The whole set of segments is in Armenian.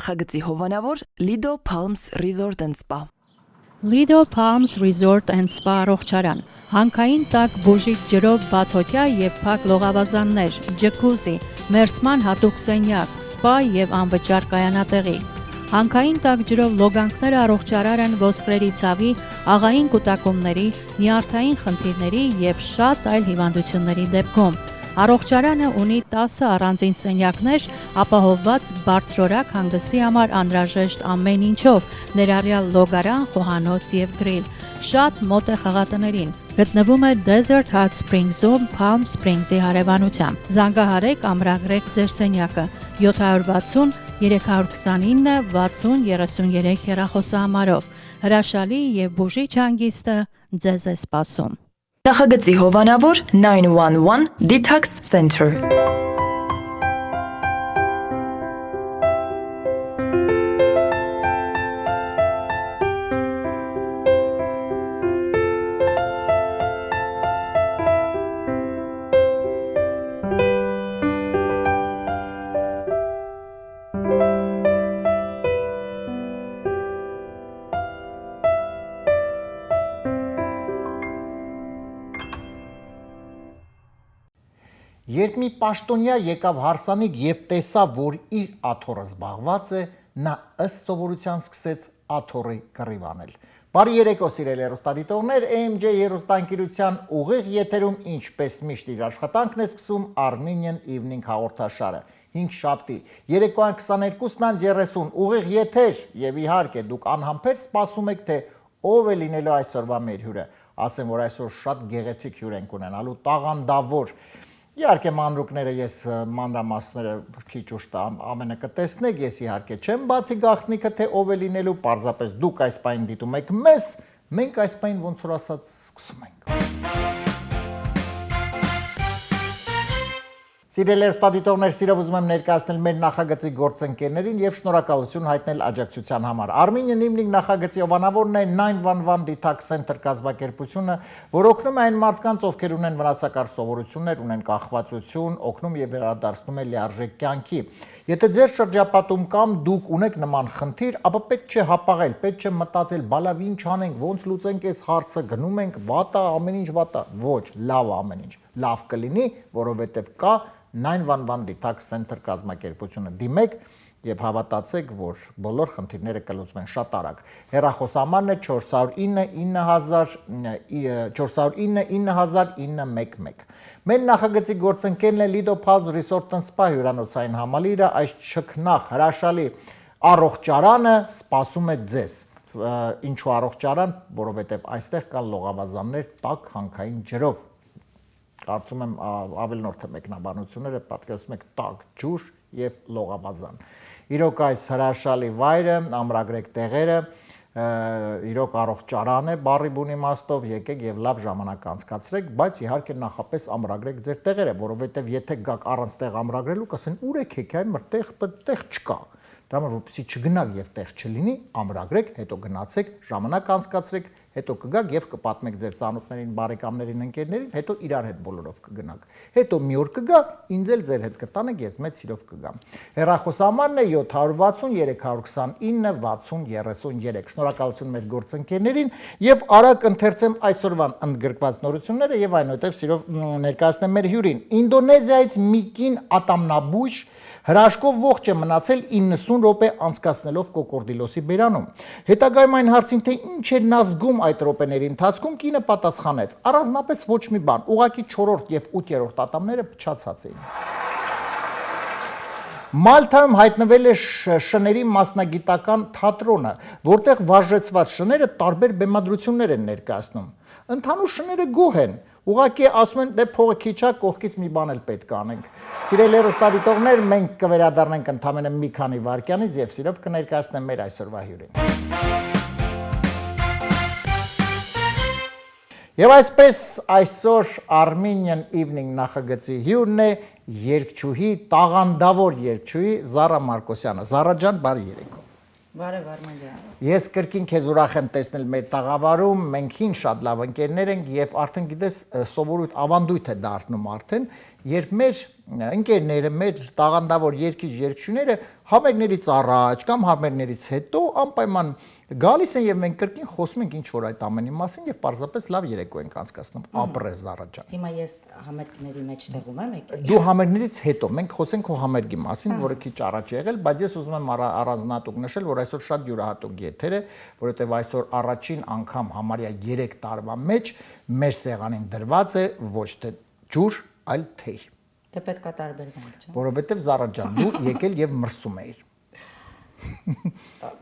նախագծի հովանավոր Lido Palms Resort and Spa։ Lido Palms Resort and Spa առողջարան, հանքային տաք բուժիչ ջրով բացօթյա եւ փակ լողավազաններ, ջկուզի, մերսման հատուկ սենյակ, սպա եւ անվճար կայանատեղի։ Հանքային տաք ջրով լոգանքները առողջարար են ոսկրերի ցավի, աղային կուտակումների, նյարդային խնդիրների եւ շատ այլ հիվանդությունների դեպքում։ Առողջարանը ունի 10 առանձին սենյակներ, ապահովված բարձրորակ հանգստի համար անհրաժեշտ ամեն ինչով, ներառյալ լոգարան, խոհանոց եւ գրիլ։ Շատ մոտ է խաղատներին։ Գտնվում է Desert Hot Springs-ում Palm Springs-ի հարևանությամբ։ Զանգահարեք, ամրագրեք ձեր սենյակը 760 329 60 33 հեռախոսահամարով։ Հրաշալի եւ բուժիչ հանգիստը ձեզ է սպասում։ Նախագծի հովանավոր 911 Detox Center։ Երբ մի պաշտոնյա եկավ հարսանիք եւ տեսավ, որ իր աթոռը զբաղված է, նա ըստ սովորության սկսեց աթոռի կռիվ անել։ Բարի երեկո, սիրելի հեռուստադիտողներ, AMJ հեռուստաընկերության ուղիղ եթերում ինչպես միշտ իր աշխատանքն է սկսում Armenian Evening հաղորդաշարը։ 5 շաբթի, երեկոյան 22:30 ուղիղ եթեր եւ իհարկե դուք անհամբեր սպասում եք, թե ով է լինելու այսօրվա մեր հյուրը։ Ասեմ, որ այսօր շատ գեղեցիկ հյուր ենք ունենալու, տաղանդավոր։ Իհարկե մանրուկները ես մանրամասները քիչ ուշ ամենը կտեսնեք, ես իհարկե չեմ բացի գաղտնիքը, թե ով է լինելու, պարզապես դուք այս պայն դիտում եք մեզ, մենք այս պայն ոնց որ ասած սկսում ենք։ Սիրելի հեռուստադիտողներ, սիրով ուզում եմ ներկայացնել մեր նախագծի գործընկերներին եւ շնորհակալություն հայտնել աջակցության համար։ Armenian Evening նախագծի հովանավորն է 911 Detox Center կազմակերպությունը, որ օգնում է այն մարդկանց, ովքեր ունեն վնասակար սովորություններ, ունեն կախվածություն, օգնում եւ վերադարձնում է լիարժեք կյանքի։ Եթե ձեր շրջապատում կամ դուք ունեք նման խնդիր, ապա պետք չէ հապաղել, պետք չէ մտածել, բալավ ինչ անենք, ոնց լուծենք այս հարցը, գնում ենք, վատ է, ամեն ինչ վատ է։ Ոչ, լավ է ամեն ինչ։ Լավ կլինի, որովհետեւ կա 911 Detox Center կազմակերպությունը, դիմեք եւ հավատացեք, որ բոլոր խնդիրները կլուծվեն շատ արագ։ Հեռախոսահամարն է 409 9000 Մեր նախագծի գործընկերն է Lido Palms Resort and Spa հյուրանոցային համալիրը, այս չքնաղ հրաշալի առողջարանը սպասում է ձեզ։ Ինչու առողջարան, որովհետեւ այստեղ կան լողավազաններ տաք հանքային ջրով։ Կարծում եմ ավելնորդ մեկնաբանությունները պատկերացնում եք տաք ջուր եւ լողավազան։ Իրոք այս հրաշալի վայրը, ամրագրեք տեղերը, իրոք առողջարան է, բառի բուն իմաստով, եկեք եւ լավ ժամանակ անցկացրեք, բայց իհարկե նախապես ամրագրեք ձեր տեղերը, որովհետեւ եթե գաք առանց տեղ ամրագրելու, կասեն ուր եք եկել, այլ տեղ չկա։ Դրա համար որպեսզի չգնաք եւ տեղ չլինի, ամրագրեք, հետո գնացեք, ժամանակ անցկացրեք, հետո կգաք եւ կպատմեք ձեր ծանոթներին, բարեկամներին, ընկերներին, հետո իրար հետ բոլորով կգնաք։ Հետո մի օր կգա, ինձ էլ ձեր հետ կտանեք, ես մեծ սիրով կգամ։ Հեռախոսահամարն է 760 329 60 33։ Շնորհակալություն մեր գործընկերներին եւ արագ ընթերցեմ այսօրվան ընդգրկված նորությունները եւ այնուհետեւ սիրով ներկայացնեմ մեր հյուրին։ Ինդոնեզիայից մի կին ատամնաբույժ հրաշքով ողջ է մնացել 90 րոպե անցկացնելով կոկորդիլոսի բերանում։ Հետագայում այն հարցին, թե ինչ է նա զգում այդ րոպեների ընթացքում, կինը պատասխանեց. առանձնապես ոչ մի բան, ուղղակի 4-րդ եւ 8-րդ ատամները փչացած էին։ Մալթայում հայտնվել է շների մասնագիտական թատրոնը, որտեղ վարժեցված շները տարբեր բեմադրություններ են ներկայացնում։ Ընդհանուր շները գոհ են։ Ուղղակի ասում են, դե փողը քիչ է, կողքից մի բան էլ պետք է անենք։ Սիրելի հեռուստադիտողներ, մենք կվերադառնանք ընդամենը մի քանի վայրկյանից եւ սիրով կներկայացնեմ մեր այսօրվա հյուրին։ Եվ այսպես այսօր Armenian Evening նախագծի հյուրն է երգչուհի, տաղանդավոր երգչուհի Զարա Մարկոսյանը։ Զարա ջան, բարի երեկո։ Բարև Արմեն ջան։ Ես կրկին քեզ ուրախ եմ տեսնել մեր տաղավարում, մենք հին շատ լավ ընկերներ ենք եւ արդեն գիտես սովորույթ ավանդույթ է դառնում արդեն, երբ մեր ընկերները, մեր տաղանդավոր երգիչ-երգչուները համերգներից առաջ կամ համերգներից հետո անպայման գալիս են եւ մենք կրկին խոսում ենք ինչ որ այդ ամենի մասին եւ պարզապես լավ երեկո ենք անցկացնում, ապրես Զարա ջան։ Հիմա ես համերգների մեջտեղում եմ եկել։ Դու համերգներից հետո մենք խոսենք քո համերգի մասին, որը քիչ առաջ եղել, բայց ես ուզում եմ առանձնահատուկ նշել, որ այսօր շատ յուրահատուկ եթեր է, որովհետեւ այսօր առաջին անգամ համարյա 3 տարվա մեջ մեր սեղանին դրված է ոչ թե ջուր, այլ թեյ։ Դե պետքա տարբերվենք, չէ՞։ Որովհետև Զարա ջան, դու եկել եւ մրսում էիր։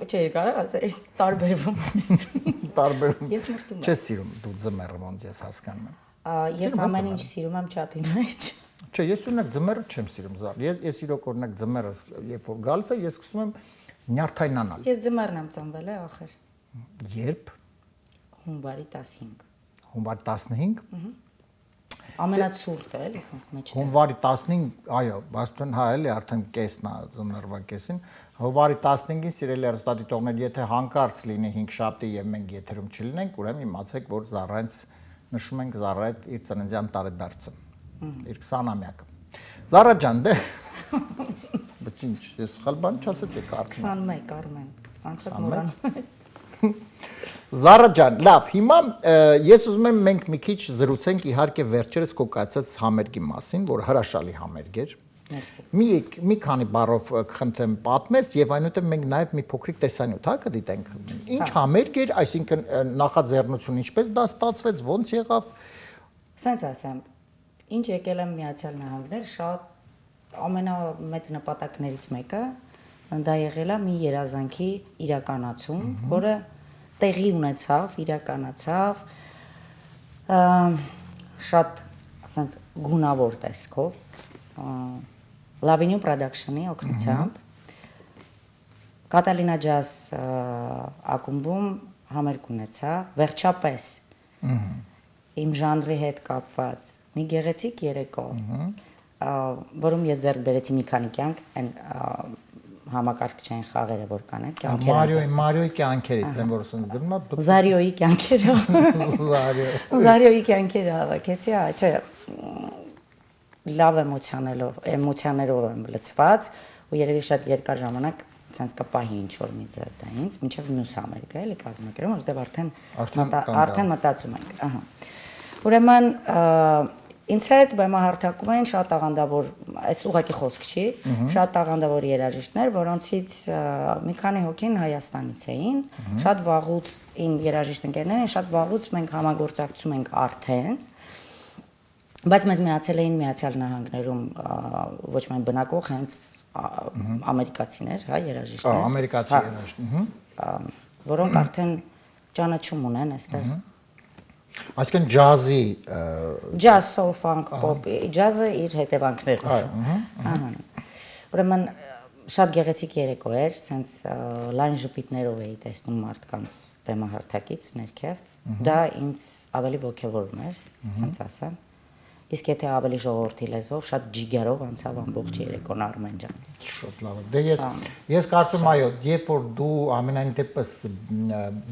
Չէ, կարող ասել տարբերվում ես։ Տարբերում։ Ես մրսում եմ։ Չես սիրում դու ձմեռը ոնց ես հասկանում եմ։ Ես ամեն ինչ սիրում եմ չափի մեջ։ Չէ, ես օրինակ ձմեռը չեմ սիրում Զարա։ Ես իրոք օրինակ ձմեռը երբ որ գալիս է, ես սկսում եմ նյարդայնանալ։ Ես ձմեռն եմ ծնվել է ախր։ Երբ Հունվարի 15։ հունվարի 15 Ամենացուրտը էլի, ասենց մեջտեղ։ Հունվարի 15, այո, բաստուն հա էլի արդեն կեսն է ձմեռվա կեսին։ Հունվարի 15-ին սիրելի հեռուստադիտողներ, եթե հանկարծ լինի 5 շաբթի եւ մենք եթերում չլինենք, ուրեմն իմացեք, որ Զարայից նշում ենք Զարայից իր ծննդյան տարեդարձը, իր 20-ամյակը։ Զարա ջան, դե բայց ինչ, ես սխալ բան չասեցի կարծում։ 21 Արմեն։ Անկախ մոռանում ես։ Զարա ջան, լավ, հիմա ես ուզում եմ մենք մի քիչ զրուցենք իհարկե վերջերս քո կայացած համերգի մասին, որ հրաշալի համերգ էր։ Մերսի։ Մի քանի բառով կխնդրեմ պատմես եւ այնուհետեւ մենք նաեւ մի փոքրիկ տեսանյութ հա կդիտենք։ Ինչ համերգ էր, այսինքն նախաձեռնություն ինչպես դա ստացվեց, ոնց եղավ։ Սենց ասեմ, ինչ եկել եմ Միացյալ Նահանգներ, շատ ամենամեծ նպատակներից մեկը դա եղել է մի երազանքի իրականացում, որը տեղի ունեցավ, իրականացավ շատ ասենց գունավոր տեսքով Lavinio Production-ի օգնությամբ Կատալինա Ջազ ակումբում համերգ ունեցա, վերջապես իմ ժանրի հետ կապված մի գեղեցիկ երեկո, որում ես ձեռք բերեցի մի քանի կյանք, այն համակարգչային խաղերը որ կան, Մարիոյի կյանքերից են որ ասում գնում է Զարիոյի կյանքերը Զարիոյի կյանքերը հավաքեցի, չէ, լավ էմոցիաներով եմ լցված ու երևի շատ երկար ժամանակ ցած կպահի ինչ որ մի ձև դա ինձ, մինչև մյուս համերգը էլի կազմակերպում, որտեղ արդեն մտածում ենք, ահա։ Ուրեմն ինձ հետ բեմահարթակում են շատ աղանդավոր, այս ուղղակի խոսք չի, շատ աղանդավոր երաժիշտներ, որոնցից մի քանի հոգին Հայաստանից էին, շատ վաղուց իմ երաժիշտ ընկերներին, շատ վաղուց մենք համագործակցում ենք արդեն, բայց մեզ միացել էին Միացյալ Նահանգներում ոչ միայն բնակող, հենց ամերիկացիներ, հա, երաժիշտներ։ Ամերիկացի երաժիշտ, որոնք արդեն ճանաչում ունեն այստեղ։ Այսինքն ջազի Jazz, soul, funk, pop, ջազը իր հետևանքներն են։ Ահա։ Ուրեմն շատ գեղեցիկ երեկո էր, սենց լայն ժպիտներով էի տեսնում մարդկանց բեմահարթակից ներքև։ Դա ինձ ավելի ոգևորում էր, սենց ասեմ։ Իսկ եթե ավելի ժողովրդի լեզվով, շատ ջիգերով անցավ ամբողջ երեկոն Արմեն ջան։ Շատ լավ է։ Դե ես կարծում այո, երբ որ դու ամենայն դեպս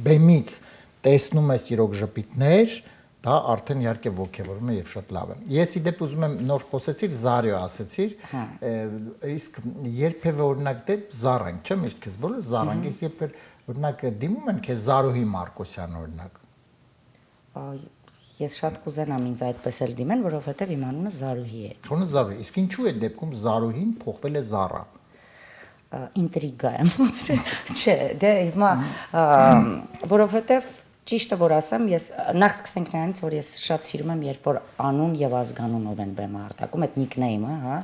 բեմից տեսնում ես իրոք ժպիտներ, դա արդեն իհարկե ոգևորում է եւ շատ լավ է։ Ես ի դեպ ուզում եմ նոր խոսեցիր Զարիո ասեցիր, իսկ երբևէ օրինակ դե Զարան, չէ՞, միշտ քեզ բոլոր Զարան, ես երբեր օրինակ դիմում են քեզ Զարուհի Մարկոսյան օրինակ։ Ես շատ կուզենամ ինձ այդպես էլ դիմեն, որովհետեւ իմ անունը Զարուհի է։ Քոնը Զարուհի, իսկ ինչու է դեպքում Զարուհին փոխվել է Զարա։ Ինտրիգա եմ ոնցրել։ Չէ, դե հիմա որովհետեւ ճիշտը որ ասեմ, ես նախ սկսենք նրանից, որ ես շատ սիրում եմ, երբ որ անուն եւ ազգանունով են բեմահարթակում, այդ նիկնեյմը, հա։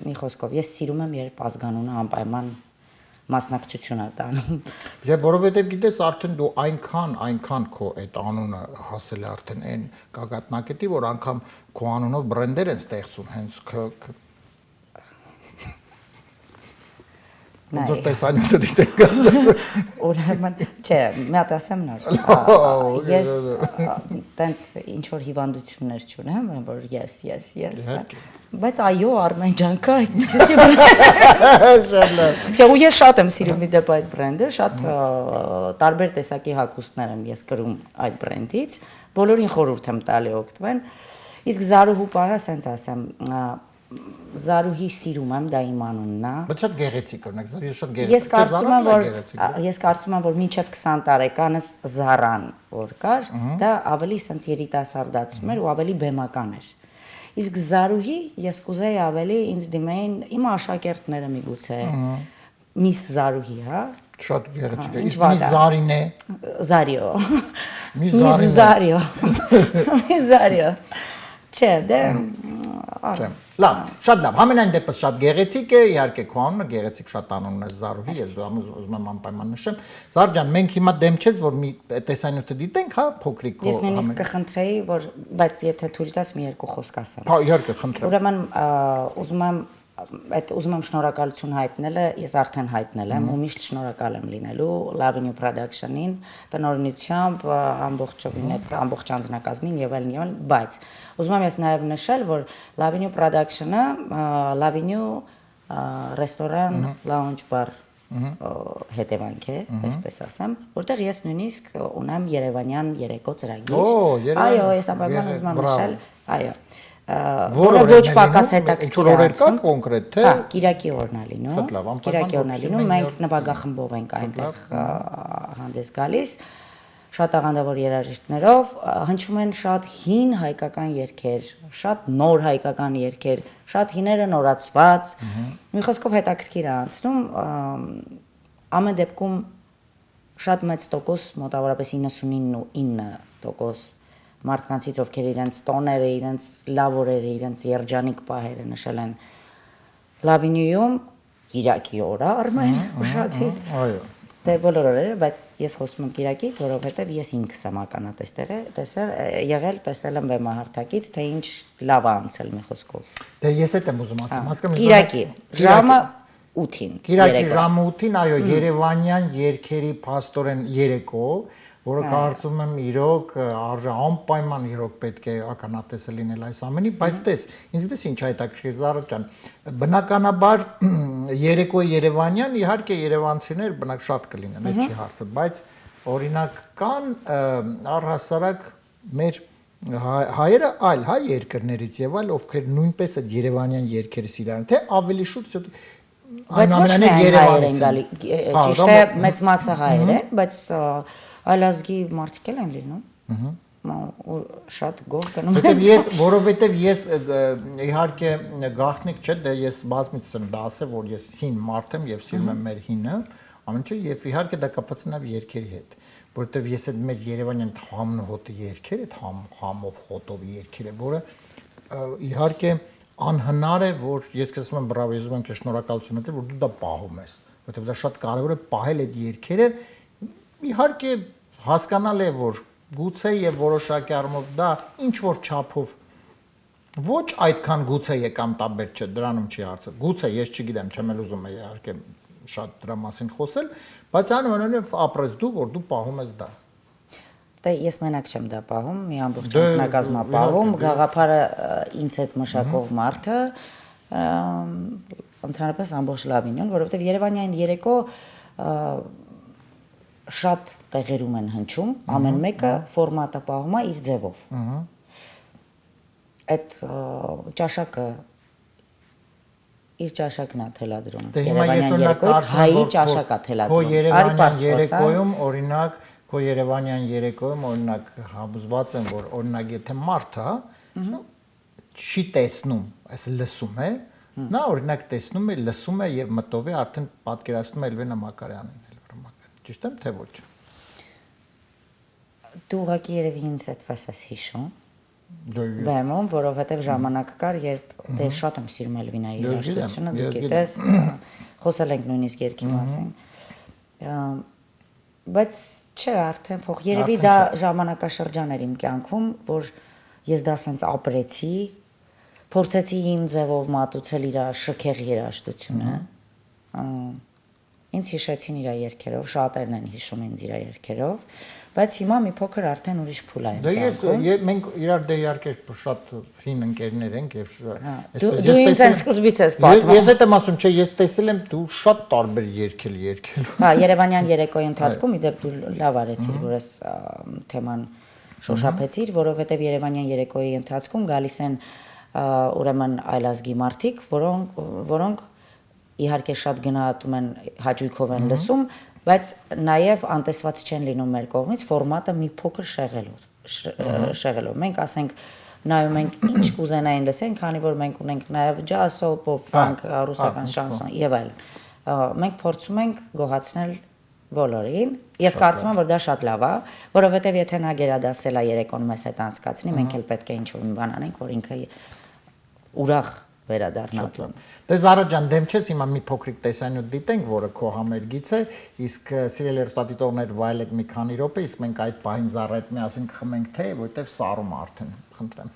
Մի խոսքով, ես սիրում եմ, երբ ազգանունը անպայման մասնակցություն է տանում։ Եվ որովհետև գիտես արդեն դու այնքան քո այդ անունը հասել է արդեն այն գագաթնակետի, որ անգամ քո անունով բրենդեր են ստեղծում հենց Ոնց տեսանյութը դիտենք։ Ուրեմն, չէ, մի հատ ասեմ նոր։ Ես տենց ինչ որ հիվանդություններ չունեմ, որ ես, բայց այո, Արմեն ջան, կա այդպեսի բրենդ։ Չէ, ու ես շատ եմ սիրում իդեպ այդ բրենդը, շատ տարբեր տեսակի հագուստներ եմ ես կրում այդ բրենդից, բոլորին խորհուրդ եմ տալի օգտվեն։ Իսկ Զարուհու պահը, ասենց ասեմ, Զարուհի սիրում եմ, դա իմ անունն է։ Բայց շատ գեղեցիկ օրինակ, ես շատ Ես գեղեցիկ։ կարծում եմ, որ մինչև 20 տարեկանս Զարան որ կար, դա ավելի սենց երիտասարդացում էր ու ավելի բեմական էր։ Իսկ Զարուհի ես կուզեի ավելի ինձ դիմեին իմ աշակերտները միգուցե Միս Զարուհի, հա։ Շատ գեղեցիկ է։ Ինչ Իսկ մի Զարին է։ Զարիո։ Մի Միս Զարիո։ Միս Զարիո։ Չէ, դե Լավ, շատ լավ։ Համենայն դեպս շատ գեղեցիկ է, իհարկե քո անունը գեղեցիկ շատ անունն է Զարուհի, ես ուզում եմ անպայման նշեմ։ Զար ջան, մենք հիմա դեմ չես, որ մի տեսանյութը դիտենք, հա, փոքրիկ քո։ Ես նույնիսկ կխնդրեի, որ բայց եթե թույլ տաս մի երկու խոսք ասեմ։ Հա, իհարկե, խնդրեմ։ Ուրեմն ուզում եմ շնորհակալություն հայտնելը, ես արդեն հայտնել եմ ու միշտ շնորհակալ եմ լինելու Lavenue Production-ին, տնօրինությամբ, ամբողջովին այդ ամբողջ անձնակազմին եւ այլն, բայց ուզում եմ ես նաեւ նշել, որ Lavenue Production-ը Lavenue ռեստորան, lounge bar հետևանք է, այսպես ասեմ, որտեղ ես նույնիսկ ունեմ Երևանյան երեկո ծրագիր։ Այո, ես անպայման ուզում եմ նշել, այո։ Որը ոչ պակաս հետաքրքիր է անցնում կոնկրետ թե հա Կիրակի օրն է լինում Կիրակի օրն է լինում մենք նվագախմբով ենք այնտեղ հանդես գալիս շատ աղանդավոր երաժիշտներով հնչում են շատ հին հայկական երգեր շատ նոր հայկական երգեր շատ հիները նորացված մի խոսքով հետաքրքիր է անցնում ամեն դեպքում շատ մեծ տոկոս մոտավորապես 99% մարդկանցից ովքեր իրենց տոները, իրենց լավ օրերը, իրենց երջանիկ պահերը նշել են Lavenue-ում Կիրակի օրը Արմեն ուշադիր։ Այո։ Դե բոլոր օրերը, բայց ես խոսում եմ Կիրակից, որովհետև ես ինքս եմ տեսել եմ բեմահարթակից, թե ինչ լավ է անցել մի խոսքով։ Դե ես էլ եմ ուզում ասեմ, հասկանում եք։ Կիրակի ժամը 8-ին։ Կիրակի ժամը 8-ին, այո, Երևանյան երգերի փաստորեն երեկո որը կարծում եմ իրոք արժե անպայման իրոք պետք է ականատեսը լինել այս ամենի, բայց տես, ինձ դες ինչ հետաքրքիր Զարա ջան, բնականաբար երեկոյի Երևանյան իհարկե երևանցիներ բնակ շատ կլինեն, այդ չի հարցը, բայց օրինակ կան առհասարակ մեր հայերը այլ հայ երկրներից եւ այլ ովքեր նույնպես այդ Երևանյան երգերը սիրան, թե ավելի շուտ Բայց ոչ միայն հայեր են գալի, ճիշտ է մեծ մասը հայեր են, բայց այլազգի մարդիկ են լինում, շատ գող գնում են։ Որովհետև ես իհարկե գաղտնիք չէ, դե ես բազմից եմ դա ասել, որ ես հին մարդ եմ եւ սիրում եմ մեր հինը, ամեն ինչ եւ իհարկե դա կապված է նաեւ երգերի հետ, որովհետև ես այդ մեր Երևանյան համն ու հոտի երգերը, համով հոտով երգերը, որը իհարկե անհնար է, որ ես քեզ ասում եմ բրավո, ես ուզում եմ քեզ շնորհակալություն ասել, որ դու դա պահում ես, որովհետև դա շատ կարևոր է պահել այդ երգերը, իհարկե հասկանալ է, որ գուցե եւ որոշակի առումով դա ինչ որ չափով ոչ այդքան գուցե եկամ տաբեր չէ, դրանում չի հարցը, գուցե ես չգիտեմ, չեմ էլ ուզում իհարկե շատ դրա մասին խոսել, բայց անհնարին ապրես դու, որ դու պահում ես դա։ Դե ես մենակ չեմ դա պահում, մի ամբողջ անձնակազմա պահում, գաղափարը ինձ հետ մշակող մարդը, ընդհանրապես ամբողջ Lavenue-ն, որովհետև Երևանյան երեկո շատ տեղերում են հնչում, ամեն մեկը ֆորմատը պահում է իր ձևով։ Այդ ճաշակը իր ճաշակն է թելադրում։ Երևանյան երեկոից հայի ճաշակ է թելադրում։ Քո Երևանյան երեկոյում օրինակ Քո Երևանյան երեկոյում օրինակ համոզված եմ, որ օրինակ եթե մարդը չի տեսնում, այս լսում է, նա օրինակ տեսնում է, լսում է եւ մտով է արդեն պատկերացնում է Էլվենա Մակարյանին, ճիշտ եմ թե ոչ։ Դու ուղղակի երևի ինձ այդպես ես հիշում։ Բեմում, որովհետև ժամանակ կար, երբ դե շատ եմ սիրում Էլվինայի երաժշտությունը, դու գիտես, խոսել ենք նույնիսկ երգի մասին։ Բայց չէ, արդեն փող երևի դա ժամանակաշրջան էր իմ կյանքում, որ ես դա սենց ապրեցի, փորձեցի իմ ձևով մատուցել իր շքեղ երաժշտությունը։ Ինձ հիշեցին իր երգերով, շատերն են հիշում ինձ իր երգերով, բայց հիմա մի փոքր արդեն ուրիշ փուլ է։ Դե մենք իրար դե իհարկե շատ հին ընկերներ ենք եւ դու ինձ այն սկզբից ես պատմում։ Ես այդ եմ ասում, չէ, ես տեսել եմ դու շատ տարբեր երգել։ Հա, Երևանյան երեկոյի ընթացքում իդեպ դու լավ արեցիր, որ այս թեման շոշափեցիր, որովհետև Երևանյան երեկոյի ընթացքում գալիս են ուրեմն այլազգի մարդիկ, որոնք իհարկե շատ գնահատում են, հաճույքով են լսում, բայց նաև անտեսված չեն լինում մեր կողմից ֆորմատը մի փոքր շեղելով։ Մենք ասենք նայում ենք ինչ կուզենային լսեն, քանի որ մենք ունենք նաև ջազ, սոուլ, պոպ, ֆանկ, ռուսական շանսոն եւ այլն։ Մենք փորձում ենք գոհացնել բոլորին։ Ես կարծում եմ, որ դա շատ լավ է, որովհետեւ եթե նա գերադասել է երեկոն մեզ հետ անցկացնի, մենք էլ պետք է ինչ-որ մի բան անենք, որ ինքը ուրախ վերադառնա տուն։ Դե Զարա ջան, դեմ չես հիմա մի փոքրիկ տեսանյութ դիտենք, որը քո համերգից է, իսկ սիրելի հեռուստադիտողներ վայելեք մի քանի րոպե, իսկ մենք այդ պահին Զարա հետ միասին կխմենք թե, որտեվ սարում արդեն, խնդրեմ։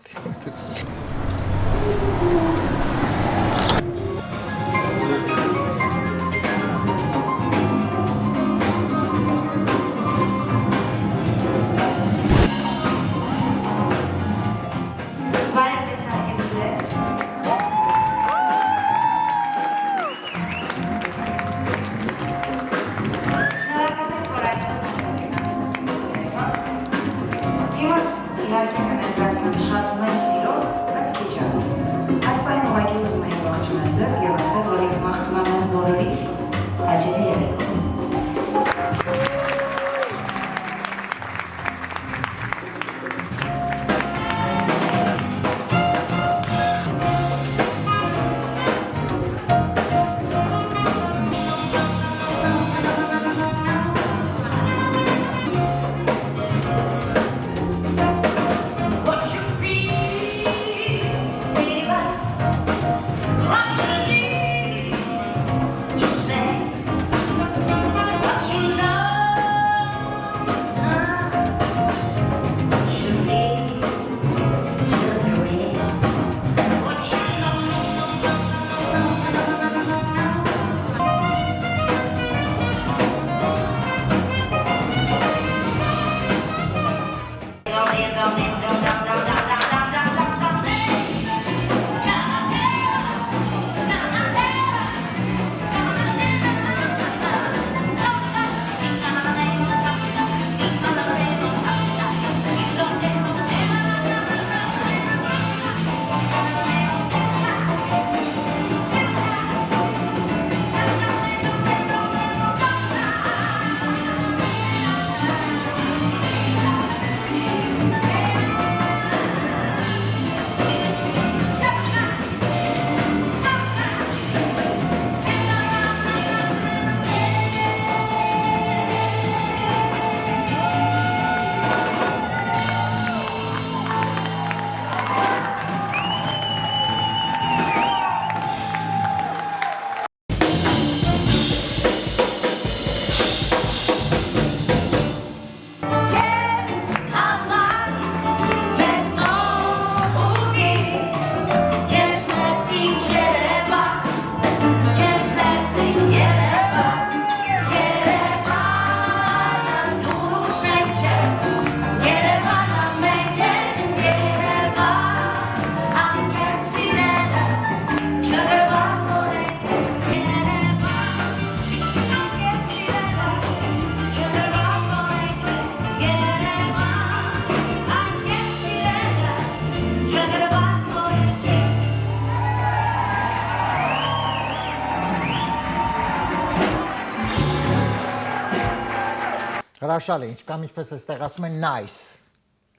Հրաշալի, կամ ինչպես էստեղ ասում են nice.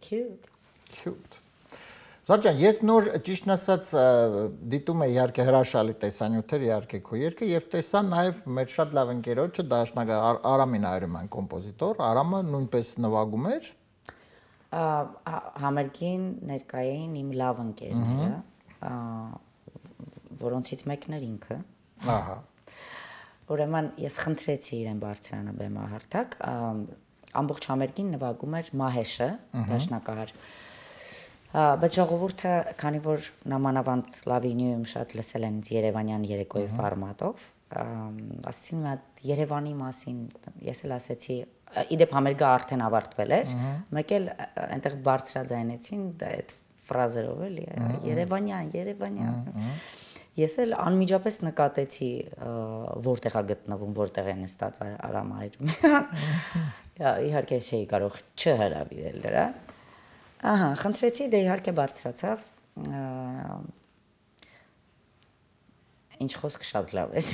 Cute. Զարջան, ես նոր ճիշտն ասած դիտում եմ իհարկե հրաշալի տեսանյութեր, իհարկե քո երգը եւ տեսա նաեւ մեր շատ լավ ընկերոջը դաշնագար Արամին Արյունյան կոմպոզիտոր, Արամը նույնպես նվագում էր։ Համերգին ներկայ էին իմ լավ ընկերները, որոնցից մեկն էր ինքը։ Ահա։ Ուրեմն ես խնդրեցի իրեն բարձրանը բեմահարթակ, ամբողջ համերգին նվագում էր Մահեշը, դաշնակահար։ Բայց ժողովուրդը, քանի որ նամանավանդ Լավինիում շատ լսել են Երևանյան երեկոյի ֆորմատով, ասեցին մատ Երևանի մասին, ես էլ ասեցի, իդեպ համերգը արդեն ավարտվել էր, մեկ էլ այնտեղ բարձրաձայնեցին այդ ֆրազերով էլի, Երևանյան։ Ես էլ անմիջապես նկատեցի որտեղ է գտնվում, որտեղ է նստած Արամ Արյունյան։ Իհարկե չէի կարող չհրավիրել դրա։ Ահա, խնդրեցի, դե իհարկե բարձրացավ։ Ինչ խոսք շատ լավ է։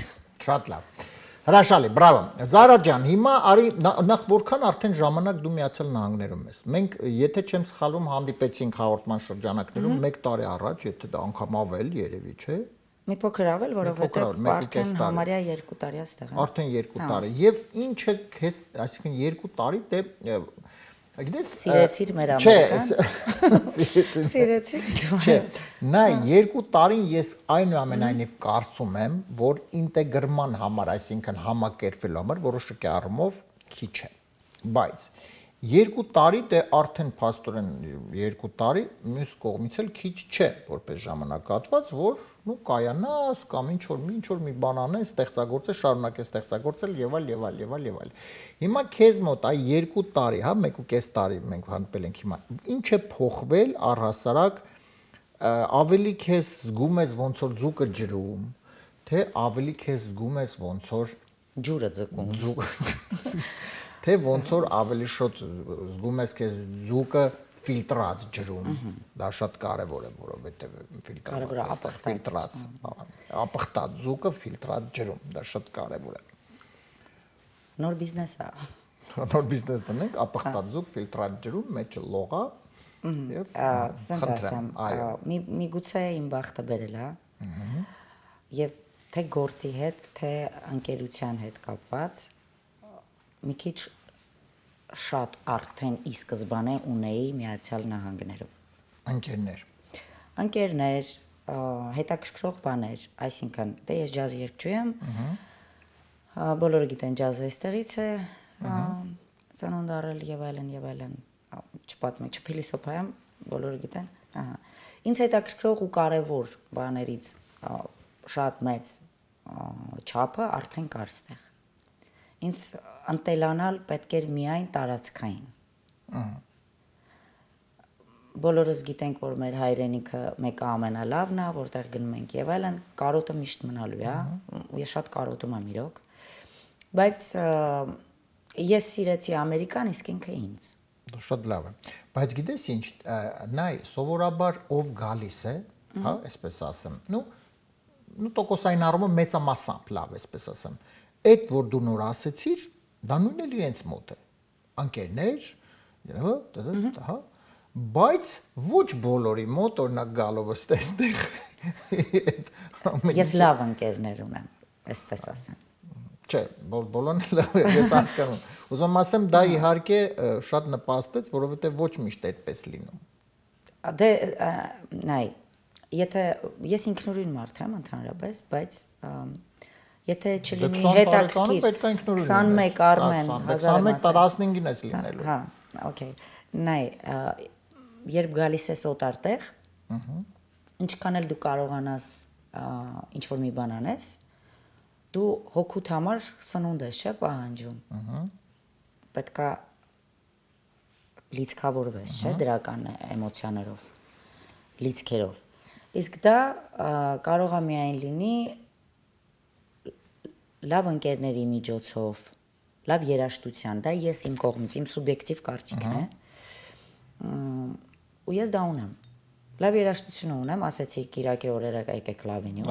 Շատ լավ։ Հրաշալի, բրավո։ Զարա ջան, հիմա արի նախ որքան արդեն ժամանակ դու Միացյալ Նահանգներում ես։ Մենք, եթե չեմ սխալվում, հանդիպեցինք հաղորդման շրջանակներում 1 տարի առաջ, եթե դա անգամ ավել երևի, չէ։ Մի փոքր ավել, որովհետև արդեն համարյա 2 տարի աստեղ եմ։ Արդեն 2 տարի։ Եվ ինչը քեզ, այսինքն 2 տարի դե գիտես Սիրեցիր մեր ամերիկան։ Չէ, Սիրեցիր դու։ Չէ, նա 2 տարին ես այնուամենայնիվ կարծում եմ, որ ինտեգրման համար, այսինքն համակերպելու համար որոշակի առումով քիչ է։ Բայց 2 տարի դե արդեն փաստորեն 2 տարի մյուս կողմից էլ քիչ չէ, որպես ժամանակահատված, որ նու կայանաս կամ ինչ որ մի բան անես, ստեղծագործես, շարունակես ստեղծագործել եւ այլ եւ այլ եւ այլ եւ այլ։ Հիմա քեզ մոտ այ 2 տարի, հա, 1.5 տարի մենք հանդիպել ենք հիմա։ Ինչ է փոխվել առհասարակ ավելի քեզ զգում ես ոնց որ ձուկը ջրում, թե ավելի քեզ զգում ես ոնց որ Ջուրը ձգում։ Թե ոնց որ ավելի շուտ զգում ես քեզ ձուկը ֆիլտրած ջրում, դա շատ կարևոր է, որովհետև ֆիլտրած, ապխտած ձուկը ֆիլտրած ջրում, դա շատ կարևոր է։ Նոր բիզնես է։ Նոր բիզնես դնենք, ապխտած ձուկ ֆիլտրած ջրում, մեջը լողա եւ Սենց ասեմ, միգուցե իմ բախտը բերել է։ Եվ թե գործի հետ, թե ընկերության հետ կապված մի քիչ շատ արդեն ի սկզբանե ունեի Միացյալ Նահանգներում։ Ընկերներ, հետաքրքրող բաներ, այսինքն դե ես ջազ երգչու եմ, բոլորը գիտեն ջազը այստեղից է, ծնունդ առել եւ այլն, չպատմեմ, չփիլիսոփայեմ, բոլորը գիտեն, ահա։ Ինձ հետաքրքրող ու կարևոր բաներից շատ մեծ չափը արդեն կար ստեղ։ Ինձ ընտելանալ պետք էր միայն տարածքային։ Բոլորս գիտենք, որ մեր հայրենիքը մեկը ամենալավն է, որտեղ գնում ենք եւ այլն, կարոտը միշտ մնալու է, ես շատ կարոտում եմ իրոք, բայց ես սիրեցի Ամերիկան, իսկ ինքը ինձ։ Շատ լավ է։ Բայց գիտես ինչ, նայ, սովորաբար ով գալիս է, հա, այսպես ասեմ, նու տոկոսային առումով մեծամասամբ լավ, այսպես ասեմ։ Այդ որ դու նոր ասեցիր, դա նույնն էլ իրենց մոտ է։ Անկերներ, հա, բայց ոչ բոլորի մոտ օրինակ գալով այստեղ։ Ես լավ ընկերներ ունեմ, այսպես ասեմ։ Չէ, բոլորն լավ է, ես հասկանում։ Ուզում ասեմ, դա իհարկե շատ նպաստեց, որովհետև ոչ միշտ այդպես լինում։ Դե նայ, եթե ես ինքնուրույն մարդ եմ ընդհանրապես, բայց եթե չլինի հետաքրքիր 21 Արմեն 21-15-ին ես լինելու։ Հա, օքեյ։ Նայ, երբ գալիս ես օտար տեղ, ինչքան էլ դու կարողանաս ինչ-որ մի բան անես, դու հոգուտ համար սնունդ ես, չէ՞, պահանջում։ Պետքա լիցքավորվես, չէ՞, դրական էմոցիաներով, լիցքերով։ Իսկ դա կարող է միայն լինի լավ ընկերների միջոցով, լավ երաժշտության, դա ես իմ կողմից, իմ սուբյեկտիվ կարծիքն է։ Ու ես դա ունեմ։ Լավ երաժշտություն ունեմ, ասեցի Կիրակի օրերը եկեք լավին ու։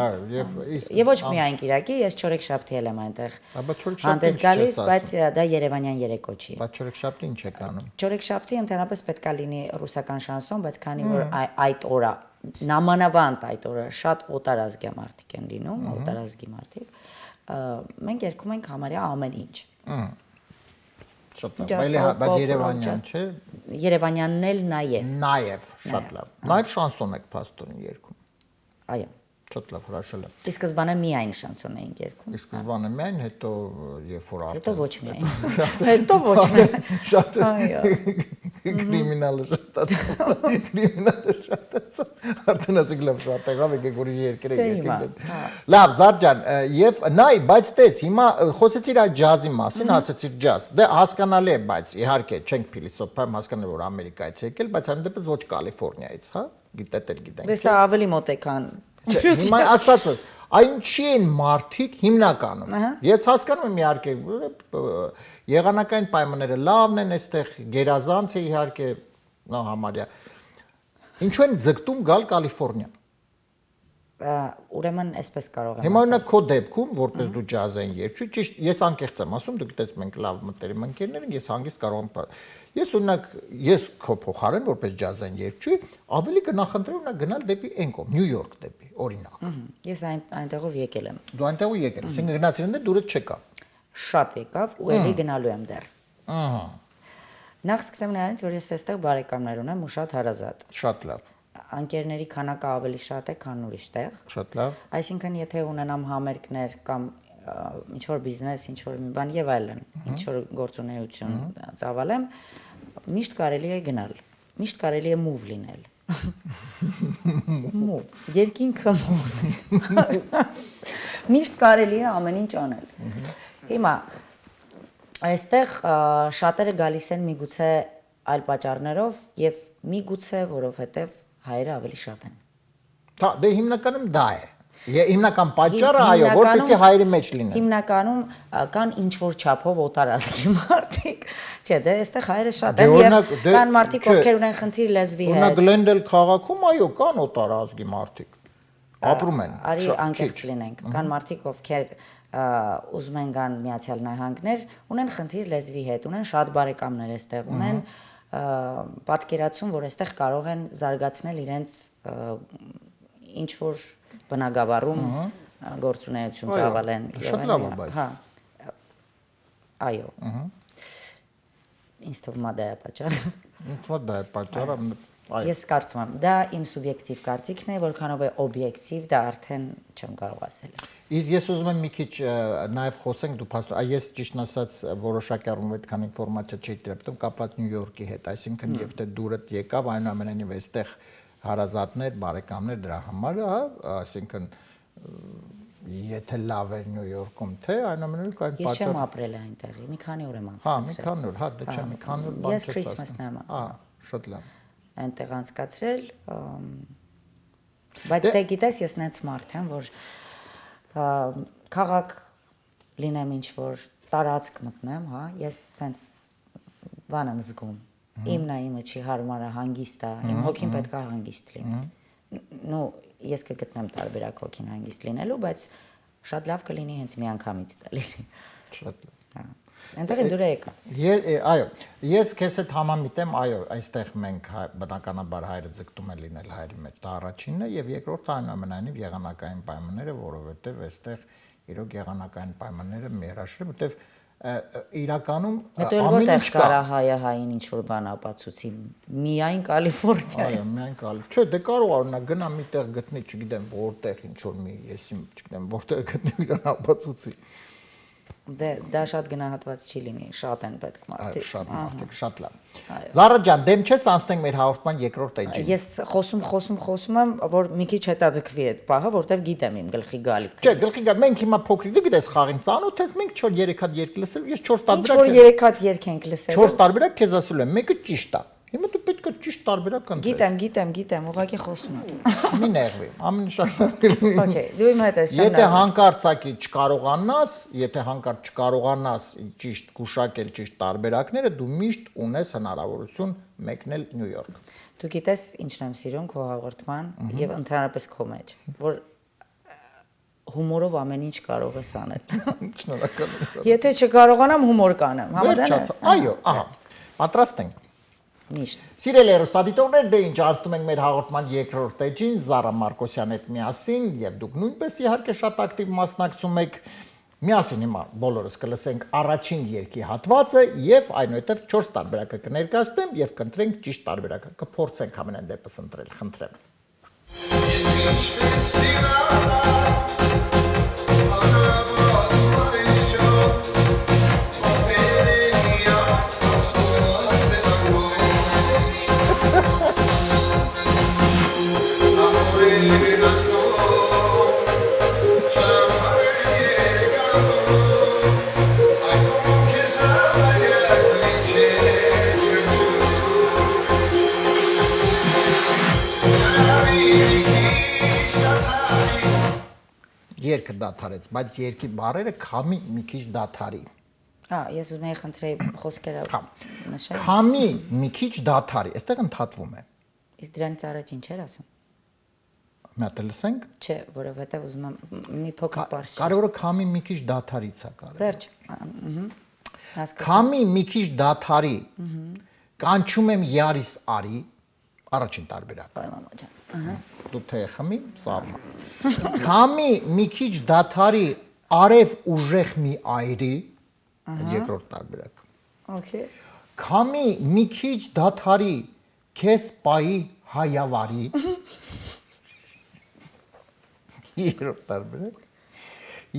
Եվ ոչ միայն Կիրակի, ես չորեքշաբթի եմ այնտեղ հանդես գալիս, բայց դա երևանյան երեկո չի։ Բայց չորեքշաբթի ինչ եք անում։ Չորեքշաբթի ընդհանրապես պետքա լինի ռուսական շանսոն, բայց քանի որ այդ օրը նամանավանդ այդ օրը շատ օտարազգա մարդիկ են լինում, օտարազգի մարդիկ, մենք երգում ենք համարյա ամեն ինչ։ Շատ լավ, բայց Երևանյան չէ։ Երևանյանն էլ նաև։ Նաև, շատ լավ։ Նաև շանսոն եք փաստորեն երգում։ Այո։ Շատ լավ, հրաշալի։ Ի սկզբանե միայն շանսոն էինք երգում։ Ի սկզբանե միայն, հետո երբ որ Հետո ոչ միայն։ Հետո ոչ միայն։ Շատ կրիմինալը շատ արդեն ասեք լավ շատ եղավ եկեք ուրիշ երկրի եկեք։ Լավ, Զարջան, եւ նայ, բայց տես, հիմա խոսեցիր այդ ջազի մասին, ասեցիր ջազ։ Դե հասկանալի է, բայց իհարկե չենք փիլիսոփայում, հասկանալի որ Ամերիկայից եկել, բայց այնտեղից ոչ Կալիֆոռնիայից, հա։ Գիտետ գիտենք։ Դե սա ավելի մոտ է, քան Հիմա ասածս, այնչի են մարդիկ հիմնականում։ Ես հասկանում եմ իհարկե եղանակային պայմանները լավն են, այստեղ գերազանց է իհարկե նա համարյա։ Ինչու են ձգտում գալ Կալիֆոռնիա։ Ուրեմն այսպես կարող եմ Հիմա օրինակ քո դեպքում, որպես դու ջազային երգչի, ճիշտ, ես անկեղծ եմ ասում, դու գիտես մենք լավ մտերիմ ընկերներ ենք, ես հանգիստ կարող եմ։ Ես օրինակ, ես քո փոխարեն որպես ջազային երգչի, ավելի կնախընտրեի օրինակ գնալ դեպի Էնկոմ, Նյու Յորք դեպի, օրինակ։ Ես այնտեղով եկել եմ։ Դու այնտեղով եկել ես, ասենք գնացել են դուրը չեկավ։ Շատ եկավ ու ելի գնալու եմ դեռ։ Ահա։ Նախ սկսեմ նրանից, որ ես այստեղ բարեկամներ ունեմ ու շատ հարազատ։ Շատ լավ։ Անկերների քանակը ավելի շատ է, քան ուրիշ տեղ։ Շատ լավ։ Այսինքն, եթե ունենամ համերգներ կամ ինչ որ բիզնես, ինչ որ մի բան եւ այլն, ինչ որ գործունեություն ծավալեմ, միշտ կարելի է գնալ, միշտ կարելի է move լինել։ Move, երկինքը move։ Միշտ կարելի է ամեն ինչ անել։ Հիմա այստեղ շատերը գալիս են միգուցե այլ պատճառներով եւ միգուցե որովհետեւ հայերը ավելի շատ են։ Դա դե հիմնականում դա է։ Հիմնական պատճառը այո, որպեսզի հայերի մեջ լինեն։ Հիմնականում կան ինչ որ չափով օտարազգի մարդիկ։ Չէ, դե այստեղ հայերը շատ են եւ կան մարդիկ, ովքեր ունեն խնդիր լեզվի հետ։ Օրինակ Գլենդել քաղաքում այո, կան օտարազգի մարդիկ։ Ապրում են։ Արի անկեղծ լինենք։ Կան մարդիկ, ովքեր ուզում են գան Միացյալ Նահանգներ, ունեն խնդիր լեզվի հետ, ունեն շատ բարեկամներ այստեղ, ունեն պատկերացում, որ այստեղ կարող են զարգացնել իրենց ինչ որ բնագավառում գործունեություն ծավալեն եւ այլն։ Հա։ Այո։ Ինձ թվում է դա է պատճառը։ Ինձ թվում է դա է պատճառը։ Ես կարծում եմ, դա իմ սուբյեկտիվ կարծիքն է, որքանով է օբյեկտիվ, դա արդեն չեմ կարող ասել։ Իսկ ես ուզում եմ մի քիչ նաև խոսենք դու փաստորեն, ես ճիշտն ասած որոշակի առումով այդքան ինֆորմացիա չէի տրեպտում կապված Նյու Յորքի հետ, այսինքն եւ թե դուրդ եկավ այնուամենայնիվ այստեղ հարազատներ, բարեկամներ դրա համար, հա, այսինքն եթե լավ է Նյու Յորքում, թե այնուամենայնիվ կային պատճառ։ Ես չեմ ապրել այնտեղի, մի քանի օր եմ անցկացրել։ Հա, մի քանի օր, հա, դե չէ, մի քանի օր բան չես ասում։ Ես Քրիսմասն եմ։ Հա, շատ լավ։ Այնտեղ անցկացրել, բայց դե գիտես, ես նենց մարդ եմ, որ քաղաք լինեմ ինչ որ տարածք մտնեմ, հա, ես սենց բան եմ զգում։ Իմն է, իմը չի հարմարը, հանգիստ է, իմ հոգին պետք է հանգիստ լինի։ Նու ես կգտնեմ տարբերակ հոգին հանգիստ լինելու, բայց շատ լավ կլինի հենց մի անգամից դա լինի։ Շատ լավ։ Այնտեղ դուր եկա։ Այո, ես քեզ հետ համամիտեմ, այո, այստեղ մենք բնականաբար հայերը ձգտում են լինել հայերի մեջ, դա առաջինն է, եւ երկրորդը այնուամենայնիվ եղանակային պայմանները, որովհետեւ այստեղ իրոք եղանակային պայմանները մերաշրի, որովհետեւ իրականում հետո որտեղ կարա հայը հային ինչ որ բան ապացուցի, միայն Կալիֆոռնիա։ Այո, միայն Կալիֆոռնիա։ Չէ, դե կարող է օրինակ գնա միտեղ գտնի, չգիտեմ, որտեղ ինչ որ մի, ես չգիտեմ, որտեղ գտնի իրան ապացուցի։ Դե դա շատ գնահատված չի լինի, շատ են պետք մարդիկ։ Շատ մարդիկ, շատ լավ։ Զարա ջան, դեմ չես անցնենք մեր հաղորդման երկրորդ էջին։ Ես խոսում եմ, որ մի քիչ հետաձգվի այդ պահը, որտեվ գիտեմ իմ գլխի գալիքը։ Չէ, գլխի գալ, մենք հիմա փոքրիկ, դու գիտես խաղին ծանոթ ես, մենք 4-3 հատ երկ լսել, ես 4 տարբերակ։ Ինչ որ 3 հատ երկ ենք լսել։ 4 տարբերակ քեզ ասել եմ, մեկը ճիշտ է։ Հիմա դու պետք է ճիշտ տարբերակ ընտրես։ Գիտեմ, ուղղակի խոսում եմ։ Մի նեղվի, ամեն շարունակել։ Okay, դու իմ հետ ես Եթե հանկարծակի չկարողանաս ճիշտ գուշակել ճիշտ տարբերակները, դու միշտ ունես հնարավորություն մեկնել Նյու Յորք։ Դու գիտես ինչն եմ սիրում քո հաղորդման եւ ընդհանրապես քո մեջ, որ հումորով ամեն ինչ կարող ես անել։ Շնորհակալ եմ։ Եթե չկարողանամ հումոր կանեմ, համաձայն ես։ Այո, ահա։ Պատրաստ ենք։ Միշտ։ Սիրելի հեռուստադիտողներ, դե ինչ ասում ենք մեր հաղորդման երկրորդ էջին, Զարա Մարկոսյան հետ միասին, եւ դուք նույնպես իհարկե շատ ակտիվ մասնակցում եք։ Միասին հիմա բոլորս կլսենք առաջին երգի հատվածը եւ այնուհետեւ 4 տարբերակը կներկայացնեմ եւ կընտրենք ճիշտ տարբերակը։ Կփորձենք ամենայն դեպս ընտրել, խնդրեմ։ Երկը դադարեց, բայց երկի բառերը քամի մի քիչ դադարի։ Հա, ես ուզում եի խնդրեի խոսքերը նշել։ Քամի մի քիչ դադարի, այստեղ ընդհատվում է։ Իսկ դրանից առաջ ինչ էր ասում։ Մի հատ լսենք։ Չէ, որովհետև ուզում եմ մի փոքր པարզ։ Կարևորը քամի մի քիչ դադարից է կարևորը։ Վերջ։ Հասկացա։ Քամի մի քիչ դադարի։ Կանչում եմ յարիս արի, առաջին տարբերակ։ Այ մամա ջան։ Դու թե խմի, սարմա։ Քամի մի քիչ դադարի, արև ուժեղ մի այրի, երկրորդ տարբերակ։ Okay։ Քամի մի քիչ դադարի, քեզ պայի հայավարի։ Երրորդ տարբերակ։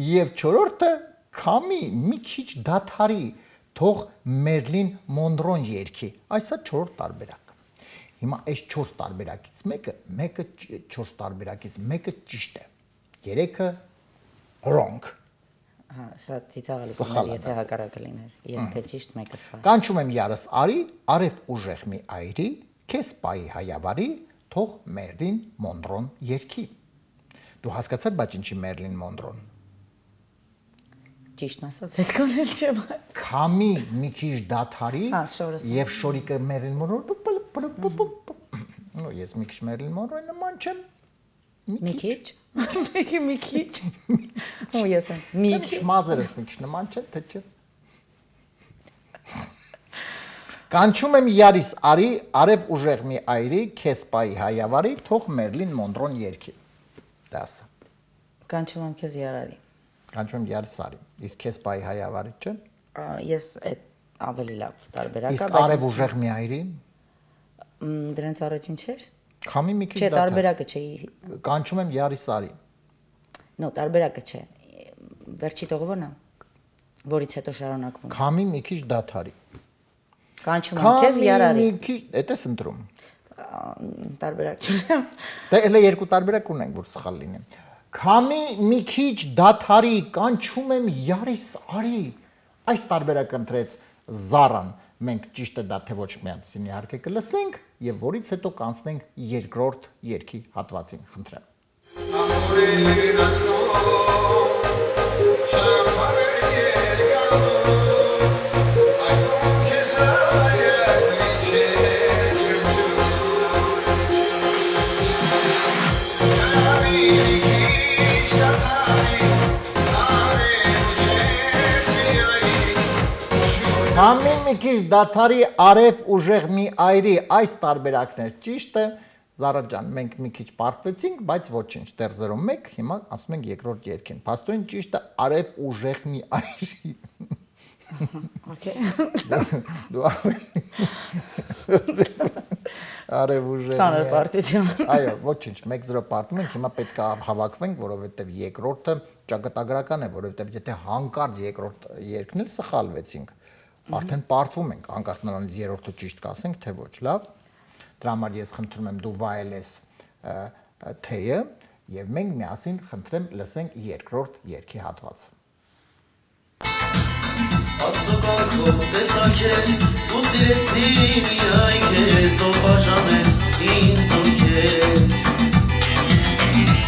Եվ չորրորդը քամի մի քիչ դադարի, թող Մերլին Մոնրոն երգի։ Այսա չորրորդ տարբերակ։ Հիմա այս 4 տարբերակից մեկը 4 տարբերակից մեկը ճիշտ է։ Երեքը wrong։ Հա, շատ ծիծաղելի կլիներ, եթե հակառակը լիներ։ Երկը ճիշտ, մեկը սխալ։ Կանչում եմ յարս արի, արև ուժեղ մի այրի, քեզ պայի հայավարի, թող Մերլին Մոնրոն երգի։ Դու հասկացար, բայց ինչի Մերլին Մոնրոն։ Ճիշտն ասած, այդքան էլ չեմ։ Քամի մի քիչ դադարի եւ շորիկը Մերլին Մոնրոն։ Ну, ես մի քիչ Մերլին Մոնրոյի նման չեմ։ Մի քիչ։ Մի քիչ։ Ու ես եմ մի քիչ։ Մազերս մի քիչ նման չէ, թե չէ։ Կանչում եմ յարիս արի, արև ուժեղ մի այրի, քեզ պայի հայավարի, թող Մերլին Մոնրոն երգի։ Դասը։ Կանչում եմ քեզ Յարարի։ Կանչում եմ յարիս արի, իսկ քեզ պայի հայավարի չէ։ Ես այդ ավելի լավ տարբերակ Իսկ արև ուժեղ մի այրի։ Դրանց առաջին չէր։ Քամի մի քիչ Չէ, տարբերակը չէ։ Կանչում եմ յարիս արի։ No, տարբերակը չէ։ Վերջի տողը ո՞րն է։ Որից հետո շարունակվում։ Քամի մի քիչ դադարի։ Կանչում եմ քեզ Յարարի։ Մի քիչ, էդ ես ընտրում։ Տարբերակ չունեմ։ Դե elə երկու տարբերակ ունենք, որ սխալ լինի։ Քամի մի քիչ դադարի, կանչում եմ յարիս արի։ Այս տարբերակը ընտրեց Զարան։ Մենք ճիշտը դա թե ոչ միացին իհարկե կլսենք եւ որից հետո կանցնենք երկրորդ երգի հատվածին, խնդրեմ։ Քամի մի քիչ դադարի, արև ուժեղ մի այրի, այս տարբերակն է ճիշտը։ Զարա ջան, մենք մի քիչ պարտվեցինք, բայց ոչինչ, դեռ 0-1, հիմա ասում ենք երկրորդ երգին։ Փաստորեն ճիշտը արև ուժեղ մի այրի։ Okay։ Դու արև ուժեղ։ Ցաներ պարտիզիոն։ Այո, ոչինչ, 1-0 պարտում ենք, հիմա պետք է հավաքվենք, որովհետև երկրորդը ճակատագրական է, որովհետև եթե հանկարծ երկրորդ երգն էլ սխալվեցինք, արդեն պարտվում ենք, անկախ նրանից երրորդը ճիշտ կասենք, թե ոչ, լավ։ Դրա համար ես խնդրում եմ դու վայելես թեյը եւ մենք միասին խնդրեմ լսենք երկրորդ երգի հատվածը։ Աստղակով տեսակես, ու սիրեցի միայն քեզ, ով բաժանեց ինձ ու քեզ։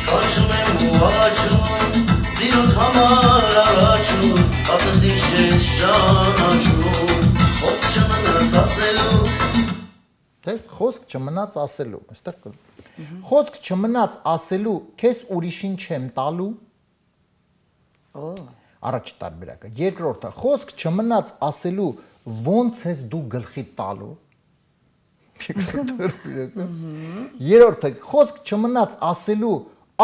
Քաշում եմ ու աչում, սիրոտ համար առաջում, ասես ինչ ես ճանաչում, խոսք չմնաց ասելու։ Տես, խոսք չմնաց ասելու, այստեղ կա։ Խոսք չմնաց ասելու, քեզ ուրիշին չեմ տալու։ Օ։ Առաջի տարբերակը, երկրորդը, խոսք չմնաց ասելու, ոնց ես դու գլխի տալու։ Երրորդը, խոսք չմնաց ասելու,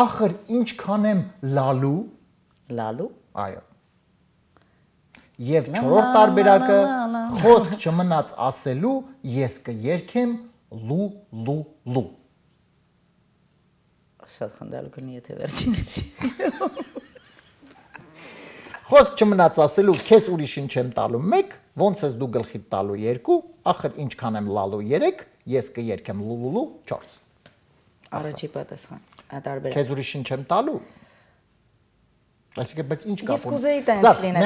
ախր ինչքան եմ լալու։ Լալու։ Այո։ Եվ չորրորդ տարբերակը, խոսք չմնաց ասելու, ես կերքեմ լու լու լու։ Շատ խնդալու կլինի, եթե վերջինը չի։ Խոսք չմնաց ասելու, քեզ ուրիշին չեմ տալու 1, ոնց ես դու գլխի տալու 2, ախր ինչքան եմ լալու 3, ես կերքեմ լուլուլու 4։ Առաջի պատասխան։ Տարբերակ։ Քեզ ուրիշին չեմ տալու։ Այսինքն, բայց ինչ կապ Ես կուզեի տենց լինել։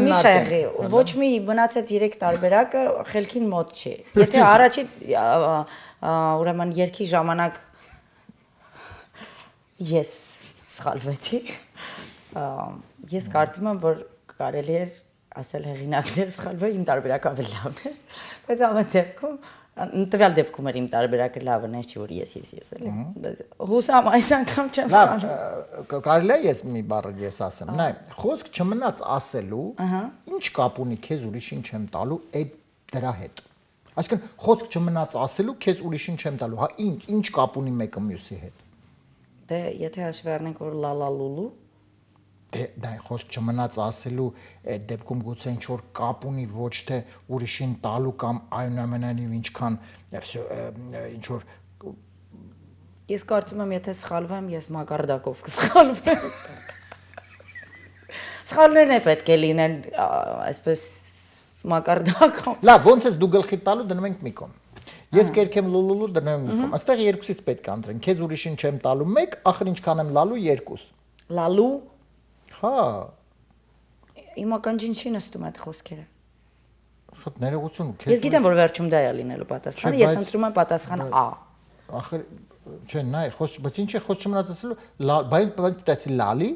Մի շեղի, ոչ մի մնացած 3 տարբերակը խելքին մոտ չի։ Եթե առաջի ուրեմն երկի ժամանակ ես սխալվեցի, ես կարծում եմ, որ կարելի էր ասել հեղինակներ սխալվել, իմ տարբերակը ավելի լավն էր, բայց ամեն դեպքում տվյալ դեպքում էր իմ տարբերակը լավն է, չի որ ես էլի։ Հուսամ այս անգամ չեմ սխալվում։ Կարելի է ես մի բառ ես ասեմ, նայ, խոսք չմնաց ասելու, ինչ կապ ունի քեզ ուրիշին չեմ տալու այդ դրա հետ։ Այսինքն խոսք չմնաց ասելու, քեզ ուրիշին չեմ տալու, հա ինչ կապ ունի մեկը մյուսի հետ։ Դե եթե հաշվի առնենք որ լալա լուլու Դա խոսք չմնաց ասելու այդ դեպքում գուցե ինչ որ կապ ունի ոչ թե ուրիշին տալու կամ այնուամենայնիվ ինչքան ինչ որ Ես կարծում եմ եթե սխալվեմ ես մակարդակով կսխալվեմ Սխալներն է պետք է լինեն այսպես մակարդակով Լավ ոնց ես դու գլխի տալու դնում ենք մի կողմ Ես կերքեմ լուլուլու դնում եմ մի կողմ Այստեղ երկուսից պետք է ընտրենք քեզ ուրիշին չեմ տալու մեկ ախր ինչքան եմ լալու երկուս Լալու Հա Իմ ականջին չի նստում այդ խոսքերը Շատ ներողություն Ես գիտեմ որ վերջում դա է լինելու պատասխանը ես ընտրում եմ պատասխանը A Ախր չէ նայ խոս բայց ինչ է խոս չմնաց ասելու բայց դասի լալի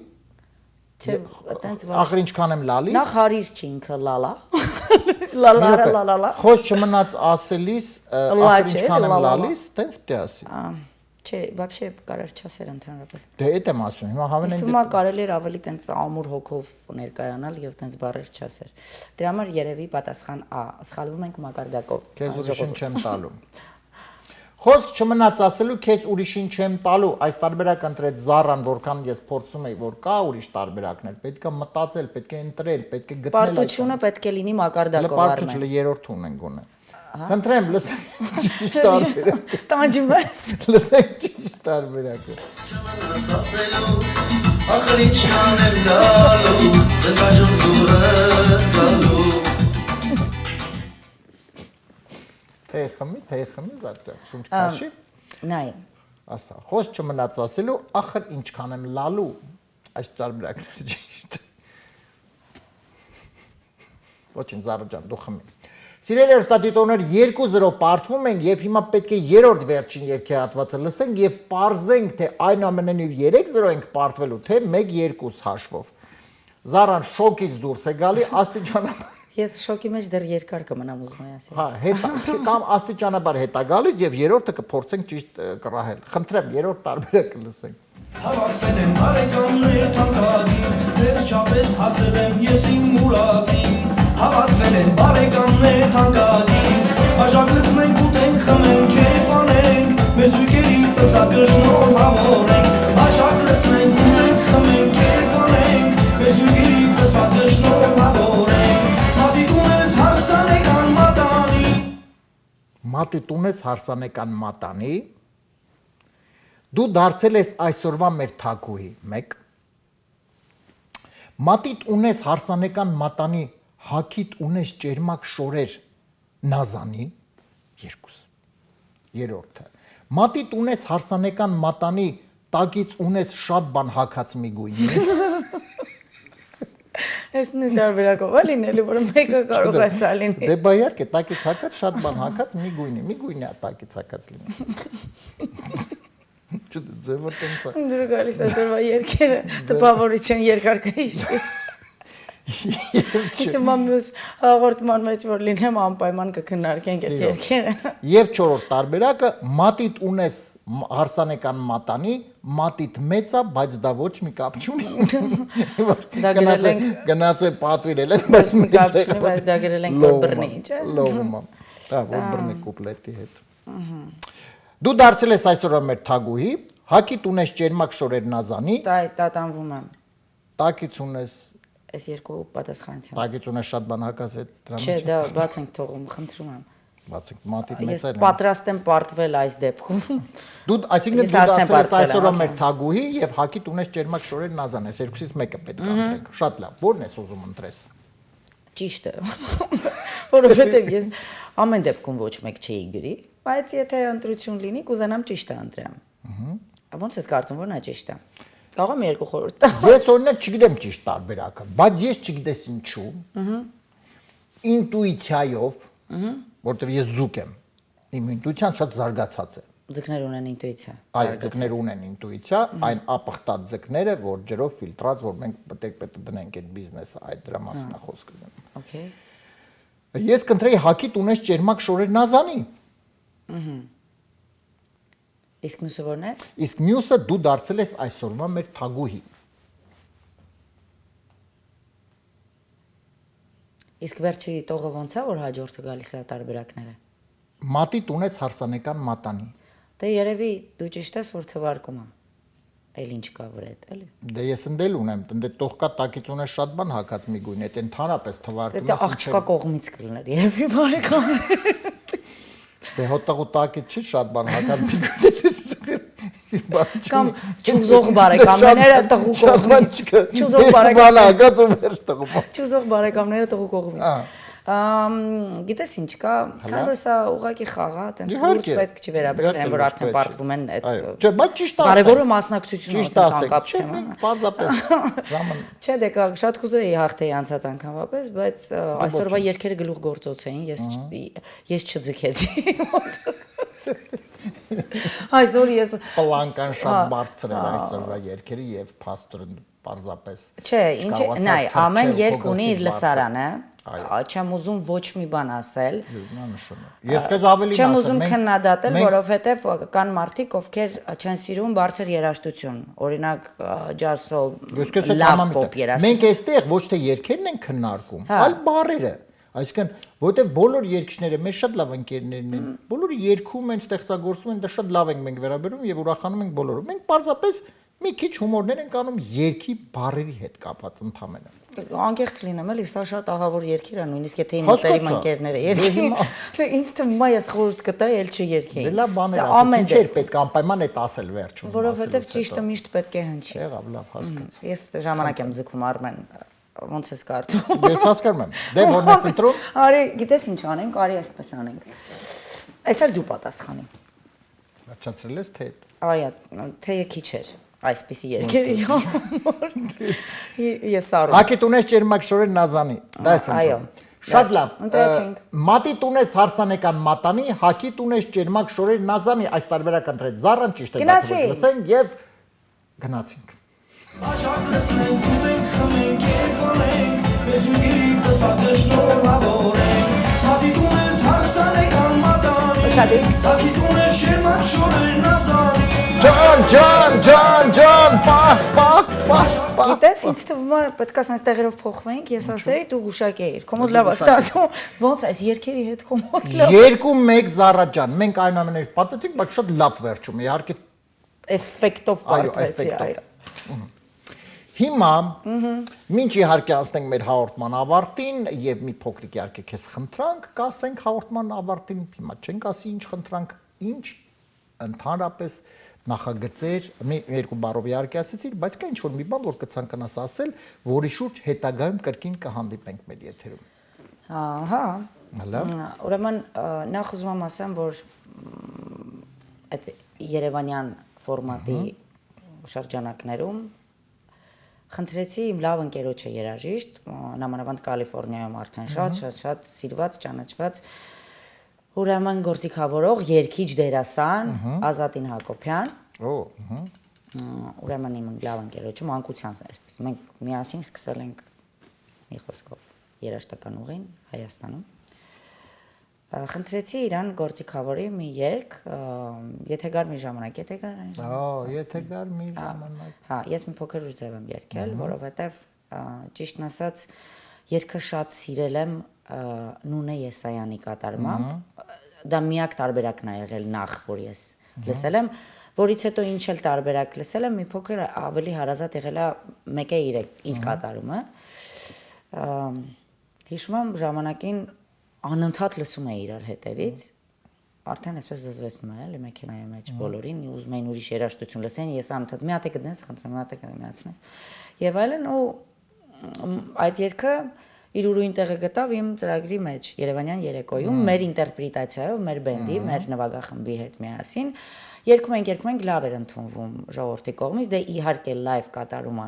Չէ այտենց Ախր ինչքան եմ լալիս Նախ հարիր չի ինքը լալա Լալարա լալալա Խոս չմնաց ասելիս ախր ինչքան եմ լալիս տենց պետք է ասի Չէ, вообще կարար չասեր ընդհանրապես։ Դե այդ եմ ասում, հիմա հավեն Իսկ հիմա կարելի էր ավելի տենց ամուր հոգով ներկայանալ եւ տենց բառեր չասեր։ Դրա համար երևի պատասխան A, սխալվում ենք մակարդակով։ Քեզ ուրիշին չեմ տալու։ Խոսք չմնաց ասելու, քեզ ուրիշին չեմ տալու։ Այս տարբերակը ընտրեց Զարան, որքան ես փորձում եի, որ կա ուրիշ տարբերակներ, պետք է մտածել, պետք է ընտրել, պետք է գտնել։ Պարտությունը պետք է լինի մակարդակով առնել։ Պարտությունը երրորդ ունենք գոնե։ Խնդրեմ, լսենք ճիշտ տարբերակը։ Տանջում ես։ Լսենք ճիշտ տարբերակը։ Ախր ինչքան եմ լալու, ծնվաջում դուրը գալու Թեյ խմի, զատը, շունչ կաշի։ Նայ։ Ասա, խոսք չմնաց ասելու, ախր ինչքան եմ լալու, այս տարբերակները ճիշտ։ Ոչինչ, Զարա ջան, դու խմի։ Սիրելի հեռուստադիտողներ 2-0 պարտվում ենք եւ հիմա պետք է երրորդ վերջին երգի հատվածը լսենք եւ պարզենք թե այնուամենայնիվ 3-0 ենք պարտվելու թե 1-2 հաշվով։ Զարան շոկից դուրս է գալի աստիճանաբար Ես շոկի մեջ դեռ երկար կմնամ ուզում եմ ասել։ Հա, կամ աստիճանաբար հետա գալիս եւ երրորդը կփորձենք ճիշտ կռահել։ Խնդրեմ երրորդ տարբերակը լսենք։ Հավաքվել են բարեկամներ թանկագին, վերջապես հասել եմ ես իմ մուրասին Հավաքվել են բարեկամներ թանկագին, բաժակ լսնենք ուտենք խմենք կերվանենք, մեզ ույկերի պսակը շնորհավորենք, բաժակ լսնենք ուտենք խմենք կերվանենք, մեզ ույկերի պսակը շնորհավորենք, մատիտունես հարսանեկան մատանի Մատիտունես հարսանեկան մատանի Դու դարձել ես այսօրվա մեր թագուհի 1 Մատիտ ունես հարսանեկան մատանի հակիտ ունես ճերմակ շորեր նազանի 2 Երրորդը Մատիտ ունես հարսանեկան մատանի տակից ունես շատ բան հակած մի գույնի Այս նույն տարբերակով է լինելու, որ մեկը կարող է սա լինի։ Դե բա իհարկե տակից հակած շատ բան հակած մի գույնի է տակից հակած լինի Ձևը տենց է Դու գալիս ես դեռ երկերը տպավորիչ են երկարկը հիշի Իսկ մամուս հաղորդման մեջ որ լինեմ անպայման կքննարկենք այս երկերը Եվ չորրորդ տարբերակը մատիտ ունես հարսանեկան մատանի մատիտ մեծ է բայց դա ոչ մի կապ չունի Դա գրել ենք գնացել պատվիրել են բայց մի կապ չունի բայց դա գրել ենք որ բռնի չէ լովում դա որ բռնի կուպլետի հետ Դու դարձել ես այսօրվա մեր թագուհի հակիտ ունես ճերմակ շորեր նազանի տատանվում եմ տակից ունես Այս երկու պատասխանություն Տակից ունես շատ բան հակած է դրա Չէ, դա բաց ենք թողում, խնդրում եմ։ Բացենք մատիտ Ես մեծերն պատրաստ եմ պարտվել այս դեպքում։ Դու այսինքն Ես դու արդեն դարձել ես պարտվել այսօրվա եմ, մեր թագուհի եւ հակիտ ունես ճերմակ շորեր նազան ես երկուսից մեկը պետք է ընտրենք շատ լավ ո՞րն ես ուզում ընտրես Ճիշտ է։ Որովհետև ես ամեն դեպքում ոչ մեկ չէի գրի, բայց եթե ընտրություն լինի, կուզենամ ճիշտը ընտրեմ։ Ոնց ես կարծում որ նա ճիշտ է։ Կարող եմ երկու խորհուրդ տալ։ Ես օրինակ չգիտեմ ճիշտ տարբերակը, բայց ես չգիտես ինչու։ Ինտուիցիայով, որտեղ ես զուկ եմ։ Իմ ինտուիցիան շատ զարգացած է։ Ձկներ ունեն ինտուիցիա։ Այո, ձկներ ունեն ինտուիցիա, այն ապխտած ձկները, որ ջրով ֆիլտրած, որ մենք պետք է դնենք այդ բիզնեսը, այդ դրա մասին է խոսքը։ Okay։ Ես կընտրեի հակիտ ունես ճերմակ շորեր Նազանի։ Իսկ մյուսը որն է։ Իսկ մյուսը դու դարձել ես այսօրվա մեր թագուհի։ Իսկ վերջի տողը ոնց է որ հաջորդը գալիս է տարբերակները։ Մատիտ ունես հարսանեկան մատանի։ Դե երևի դու ճիշտ ես որ թվարկում է։ Էլ ինչ կա վրա հետ, էլի։ Դե ես ընդել ունեմ, դե տող կա տակից ունես շատ բան հակած մի գույն, այդ ընդհանրապես թվարկում Դա աղջկա կողմից կլներ, երևի բարեկամներ։ Դե հոտաղ ու տակից չի շատ բան հակած մի գույն։ Կամ ճուզող բարեկամները տղու կողմից։ Ճուզող բարեկամները հակած ու մեր տղու։ Ճուզող բարեկամները տղու կողմից։ Գիտես ինչ կա, քան որ սա ուղակի խաղ է, տենց լուրջ պետք չի վերաբերել, այն որ արդեն պարտվում են այդ։ Չէ, բայց ճիշտ ասա։ Կարևորը մասնակցությունը Ճիշտ ասեք, անկապ չէ, թեմա։ մենք պարզապես ժաման։ Չէ, դե կա շատ կուզեի հաղթեի անցած անգամապես, բայց այսօրվա երգերը գլուխ գործոց էին, ես չձգեցի։ Այսօր ես Պլանկան շատ բարձր էր այսօրվա երգերի եւ փաստորը պարզապես։ Չէ, ինչ նայ, ամեն երգ ունի իր լսարանը։ Չեմ ուզում ոչ մի բան ասել։ Ես քեզ ավելի Չեմ ուզում քննադատել, որովհետև կան մարդիկ, ովքեր չեն սիրում բարձր երաժշտություն։ Օրինակ ջասով լավ պոպ երաժշտություն։ Մենք այստեղ ոչ թե երգերն ենք քննարկում, այլ բառերը։ Այսինքն, որտեվ բոլոր երգիչները մեր շատ լավ ընկերներն են, բոլորը երգում են, ստեղծագործում են, դա շատ լավ ենք մենք վերաբերում եւ ուրախանում ենք բոլորը։ Մենք պարզապես մի քիչ հումորներ ենք անում երգի բառերի հետ կապված ընդհանրապես։ Անկեղծ լինեմ, էլի սա շատ աղավոր երգեր է, նույնիսկ եթե իմ մտերիմ ընկերները երգին, ինձ թվում է ես խորհուրդ կտայի, էլ չերգեի։ Դե լավ բաներ ասեցին, չէր պետք անպայման այդ ասել վերջում։ Որովհետև ճիշտը միշտ պետք է հնչի։ Եղավ, լավ, հասկացա։ Ես ժամանակ եմ ձգում Արմեն, ոնց ես կարծում։ Ես հասկանում եմ։ Դե որն ես ընտրում։ Արի, գիտես ինչ անենք, արի այսպես անենք։ Այս էլ դու պատասխանի։ Վերջացրել ես թե։ Այո, թեյը քիչ էր։ Այսպիսի երկերի համար ես սարում։ Հակիտ ունես ճերմակ շորեր Նազանի, դա ես ընտրում։ Շատ լավ։ Մատիտ ունես հարսանեկան մատանի, հակիտ ունես ճերմակ շորեր Նազանի, այս տարբերակ ընտրեց Զառան, ճիշտ է դարձել։ Լսենք եւ գնացինք։ Աշակ լսենք, ուտենք, խմենք, կերվանենք, վեզուգի պսակը շնորհավորենք, մատիտ ունես հարսանեկան մատանի, հակիտ ունես ճերմակ շորեր Նազանի։ Ջան, պա։ Գիտես, ինձ թվում է պետք է ասես տեղերով փոխվենք, ես ասեի դու գուշակ էիր։ Կոմոդ լավ է ստացվում։ Ոնց այս երկերի հետ կոմոդ լավ։ 2-1 Զառա ջան, մենք այնուամենայնիվ պատվեցինք, բայց շատ լավ վերջում, իհարկե էֆեկտով պատվեցի, այո։ Հիմա մինչ իհարկե անցնենք մեր հաղորդման ավարտին եւ մի փոքրիկ իհարկե քեզ խնդրանք կասենք հաղորդման ավարտին, հիմա չենք ասի ինչ խնդրանք, ինչ ընդհանրապես նախագծեր, երկու բառով իհարկե ասեցիր, բայց կա ինչ-որ մի բան, որ կցանկանաս ասել, որի շուրջ հետագայում կրկին կհանդիպենք մեր եթերում։ Ահա։ Լավ։ Ուրեմն նախ ուզում եմ ասեմ, որ այդ Երևանյան ֆորմատի շրջանակներում խնդրեցի իմ լավ ընկերոջը երաժիշտ, նամանավանդ Կալիֆոռնիայում արդեն շատ սիրված, ճանաչված ուրեմն գործիքավորող երգիչ դերասան Ազատին Հակոբյան։ Ուրեմն իմ լավ ընկերոջը մանկությանց այսպես։ Մենք միասին սկսել ենք մի խոսքով երաժշտական ուղին Հայաստանում։ Խնդրեցի իրան գործիքավորի մի երգ, եթե գար մի ժամանակ, եթե գար այն ժամանակ։ Եթե գար մի ժամանակ։ Հա, ես մի փոքր ուժ ձև եմ երգել, որովհետև ճիշտն ասած երգը շատ սիրել եմ Նունե Եսայանի կատարմամբ։ Դա միակ տարբերակն է եղել նախ, որ ես լսել եմ, որից հետո ինչ էլ տարբերակ լսել եմ, մի փոքր ավելի հարազատ եղել է 1-3 իր կատարումը։ Հիշում եմ ժամանակին անընդհատ լսում էի իրար հետևից, արդեն այսպես զզվեցնում է, էլի մեքենայի մեջ բոլորին, ուզում էին ուրիշ երաժշտություն լսեն, ես անընդհատ մի հատ է գտնես, խնդրեմ, մի հատ է միացնես։ Եվ այլն ու այդ երգը իր ուրույն տեղը գտավ իմ ծրագրի մեջ Երևանյան երեկոյում, մեր ինտերպրետացիայով, մեր բենդի, մեր նվագախմբի հետ միասին երգում ենք լավ էր ընդունվում ժողովրդի կողմից, դե իհարկե լայվ կատարումը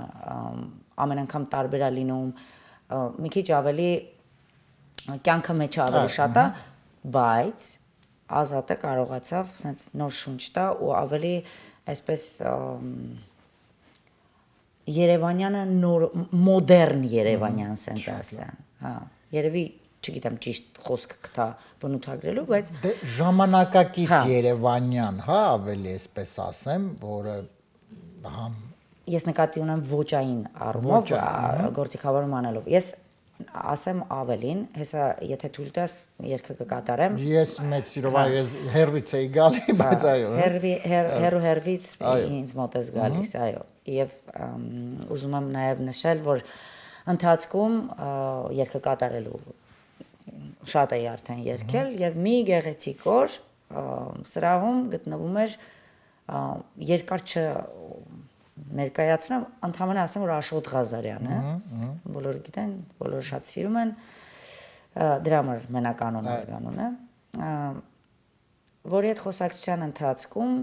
ամեն անգամ տարբեր է լինում, մի քիչ ավելի կյանքը մեջը ավելի շատ է, բայց Ազատը կարողացավ sense նոր շունչ տա ու ավելի այսպես Երևանյանը նոր մոդեռն Երևանյան sense ասեմ, հա, երևի չգիտեմ ճիշտ խոսքը կտա բնութագրելու, բայց դե ժամանակակից Երևանյան, հա, ավելի այսպես ասեմ, որը համ ես նկատի ունեմ ոճային առումով գործիքավորում անելով։ Ես ասեմ ավելին, հեսա եթե թույլ տաս երգը կկատարեմ։ Ես մեծ սիրով ես հերվից էի գալի, բայց այո։ Հերվից ինձ մոտ է գալիս, այո։ Եվ ուզում եմ նաև նշել, որ ընթացքում երգը կատարելու շատ էի արդեն երգել եւ մի գեղեցիկ օր սրահում գտնվում էր երկար ներկայացնեմ, ընդհանրապես ասեմ, որ Աշոտ Ղազարյանը, բոլորը գիտեն, բոլորը շատ սիրում են, դրա համար մենականոն ազգանուն է, որի հետ խոսակցության ընթացքում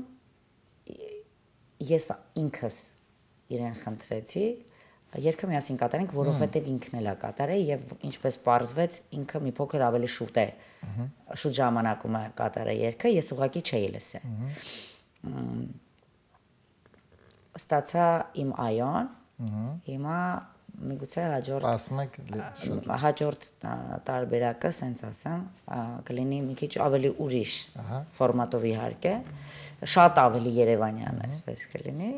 ես ինքս իրեն խնդրեցի, երգը միասին կատարենք, որովհետև ինքն էլ է կատարել եւ ինչպես պարզվեց, ինքը մի փոքր ավելի շուտ է, շուտ ժամանակում է կատարել երգը, ես ուղղակի չէի լսել։ Ստացա իմ այոն, հիմա միգուցե հաջորդ տարբերակը, սենց ասեմ, կլինի մի քիչ ավելի ուրիշ ֆորմատով իհարկե, շատ ավելի երևանյան այսպես կլինի,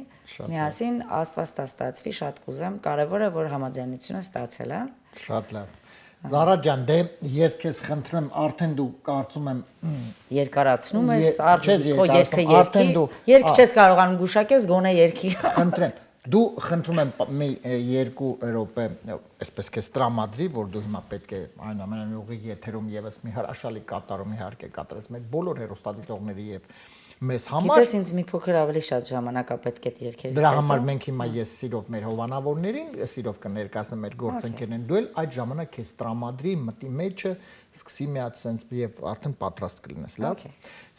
միասին Աստված ստացվի, շատ կուզեմ, կարևորը որ համաձայնությունը ստացել է։ Շատ լավ։ Զարա ջան, դե ես քեզ խնդրեմ, արդեն դու կարծում եմ երկարացնում ես, քո երգը երգի չես կարողանում գուշակես, գոնե երգի։ Խնդրեմ, դու խնդրում եմ մի 2 րոպե, այսպես քեզ տրամադրի, որ դու հիմա պետք է այնուամենայնիվ ուղիղ եթերում եւս մի հրաշալի կատարում իհարկե կատարես մեր բոլոր հեռուստադիտողների եւ մեզ համար։ Գիտես ինձ մի փոքր ավելի շատ ժամանակ է պետք է երգերից։ Դրա համար մենք հիմա ես սիրով մեր հովանավորներին, սիրով կներկայացնեմ մեր գործընկերներին, դու էլ այդ ժամանակ քեզ տրամադրի մտի մեջը, սկսի մի հատ sense եւ արդեն պատրաստ կլինես, լավ։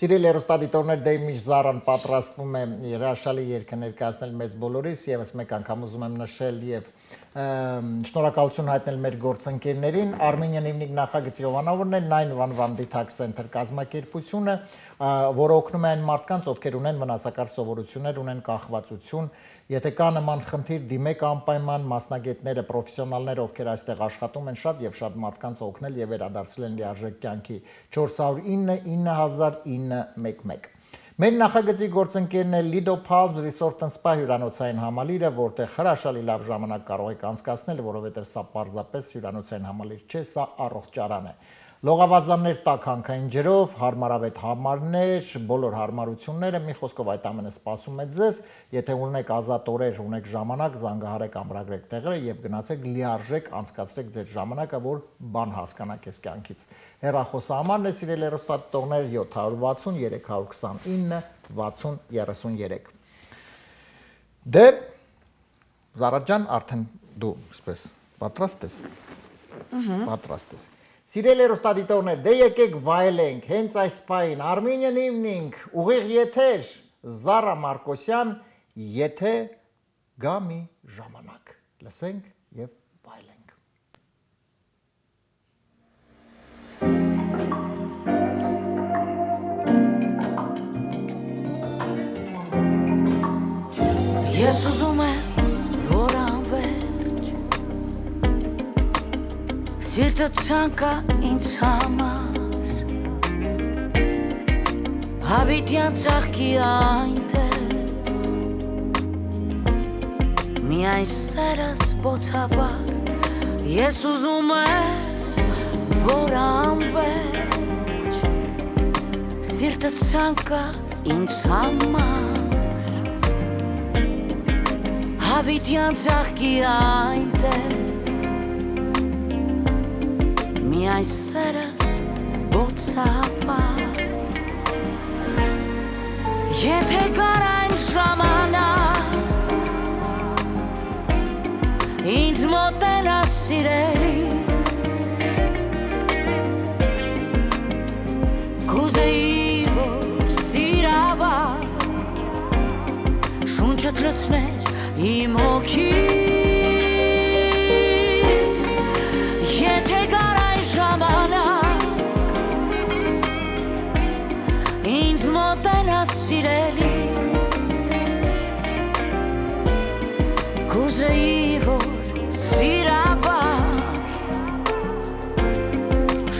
Սիրելի հեռուստադիտողներ, դե միշտ Զարան պատրաստվում է հրաշալի երգը ներկայացնել մեզ բոլորիս, եւս մեկ անգամ ուզում եմ նշել եւ շնորհակալություն հայտնել մեր գործընկերներին Armenian Evening նախագծի հովանավորներն 911 Detox Center կազմակերպությունը, որը օգնում է այն մարդկանց, ովքեր ունեն վնասակար սովորություններ, ունեն կախվածություն, եթե կա նման խնդիր, դիմեք անպայման մասնագետները, պրոֆեսիոնալները, ովքեր այստեղ աշխատում են շատ եւ շատ մարդկանց օգնել եւ վերադարձել են լիարժեք կյանքի 409 900911 Մեր նախագծի գործընկերն է Lido Palms Resort and Spa հյուրանոցային համալիրը, որտեղ հրաշալի լավ ժամանակ կարող եք անցկացնել, որովհետև սա պարզապես հյուրանոցային համալիր չէ, սա առողջարան է։ Լողավազաններ տաք հանքային ջրով, հարմարավետ համարներ, բոլոր հարմարությունները, մի խոսքով այդ ամենը սպասում է ձեզ, եթե ունեք ազատ օրեր, ունեք ժամանակ, զանգահարեք ամրագրեք տեղերը եւ գնացեք լիարժեք անցկացրեք ձեր ժամանակը, որ բան հասկանաք այս կյանքից։ Հեռախոսը համարն է սիրելի հեռուստադիտողներ 760 329 6033։ Դե Զարա ջան, արդեն դու այսպես պատրաստ ես։ Պատրաստ ես։ Սիրելի հեռուստադիտողներ, դե եկեք վայելենք հենց այս պահին Armenian Evening ուղիղ եթեր Զարա Մարկոսյան, եթե գա մի ժամանակ։ Լսենք եւ վայելենք։ Ես ուզում եմ, որ անվերջ Սիրտը ցանկա ինձ համար Հավիտյան ծաղկի այնտեղ Միայն սերս բոցավար Ես ուզում եմ, որ անվերջ Սիրտը ցանկա ինձ համար Հավիտյան ծաղկի այնտեղ Միայն սերս բոցավար Եթե գար այն ժամանակ Ինձ մոտենա սիրելիս Կուզեի, որ սիրավար Շունչըտ լցներ իմ հոգի Եթե գար այն ժամանակ սիրելիս Կուզեի որ սիրավար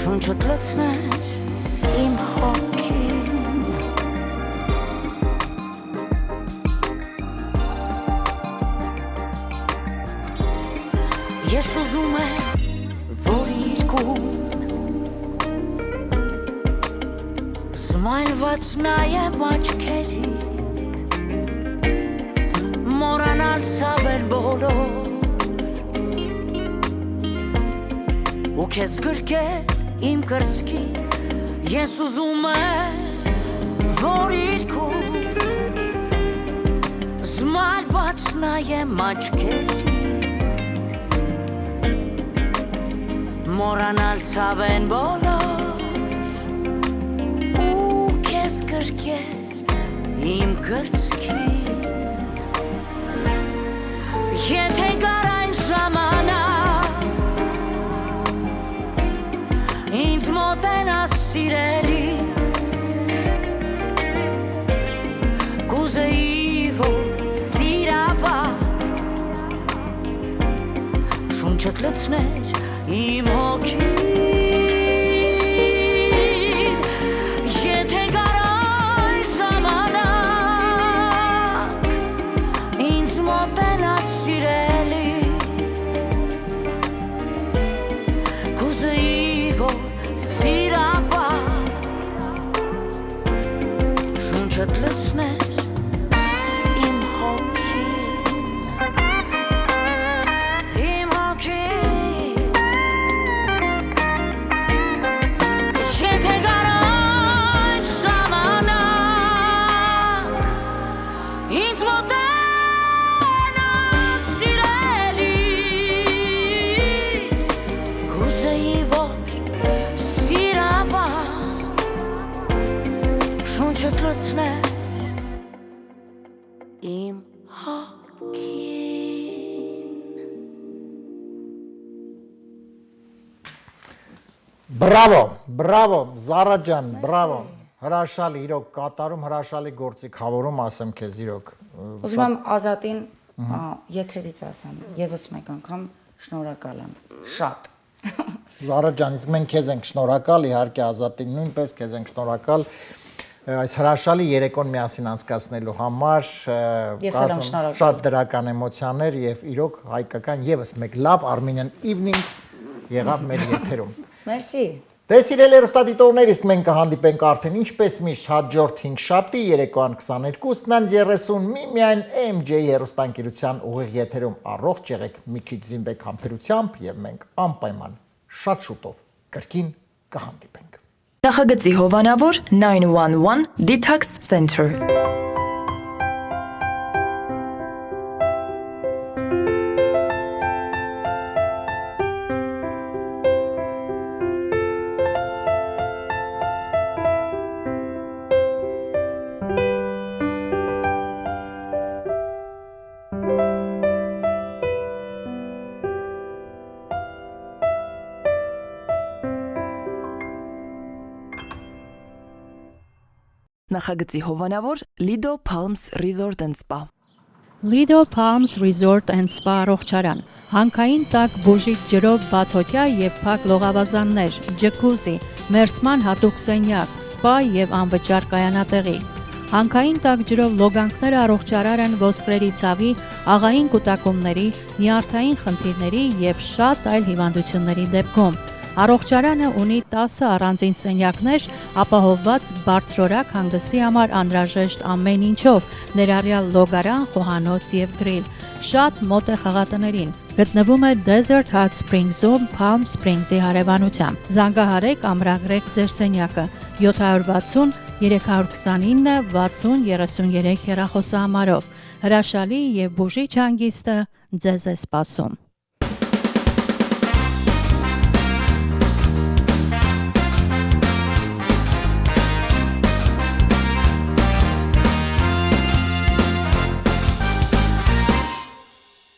Շունչդ լցներ իմ հոգին Ես ուզում եմ որ իր կուն Զմայլված նայեմ աչքերիդ Մորանալ ցավեր բոլոր Ու քեզ գրկել իմ կրծքի Ես ուզում եմ որ իր կուն Զմայլված նայեմ աչքերիդ Մորանալ ցավեն բոլոր Ու քեզ գրկել իմ կրծքի Եթե գար այն ժամանակ Ինձ մոտենաս սիրելիս Կուզեի որ սիրավար Շունչդ լցներ իմ հոգին Եթե գար այն ժամանակ Ինձ մոտենաս սիրելիս Կուզեի որ սիրավար Շունչդ լցներ իմ հոգին Իմ հոգին Եթե գար այն ժամանակ Ինձ մոտենաս սիրելիս Կուզեի որ սիրավար Շունչդ լցներ իմ հոգին Բրավո, Զարա ջան, բրավո։ Հրաշալի, իրոք կատարում հրաշալի գործիք, հավորում ասեմ քեզ իրոք։ Ուզում եմ Ազատին եթերից ասեմ, եւս մեկ անգամ շնորհակալ եմ, շատ։ Զարա ջան, իսկ մենք քեզ ենք շնորհակալ, իհարկե Ազատին նույնպես քեզ ենք շնորհակալ այս հրաշալի երեկոն միասին անցկացնելու համար։ Ես էլ եմ շնորհակալ։ Շատ դրական էմոցիաներ եւ իրոք հայկական եւս մեկ լավ Armenian evening եղավ մեր եթերում։ Մերսի։ Դե սիրելի հեռուստադիտողներ, իսկ մենք կհանդիպենք արդեն ինչպես միշտ հաջորդ 5 շաբթի երեկոյան 22-ն 30 միմիայն MJ հեռուստաընկերության ուղիղ եթերում առողջ եղեք, մի քիչ զինվեք համբերությամբ եւ մենք անպայման շատ շուտով կրկին կհանդիպենք։ Նախագծի հովանավոր 911 Detox Center Նախագծի հովանավոր Lido Palms Resort and Spa Lido Palms Resort and Spa առողջարան Հանքային տաք բուժիչ ջրով բացօթյա եւ փակ լողավազաններ, ջկուզի, մերսման հատուկ սենյակ, սպա եւ անվճար կայանատեղի Հանքային տաք ջրով լոգանքները առողջարար են ոսկրերի ցավի, աղային կուտակումների, նյարդային խնդիրների եւ շատ այլ հիվանդությունների դեպքում Առողջարանը ունի 10 առանձին սենյակներ, ապահովված բարձրորակ հանգստի համար անհրաժեշտ ամեն ինչով, ներառյալ լոգարան, խոհանոց եւ գրիլ։ Շատ մոտ է խաղատներին։ Գտնվում է Desert Hot Springs-ում Palm Springs-ի հարևանությամբ։ Զանգահարեք ամրագրեք ձեր սենյակը 760 329 60 33 հեռախոսահամարով։ Հրաշալի եւ բուժիչ հանգիստը ձեզ է սպասում։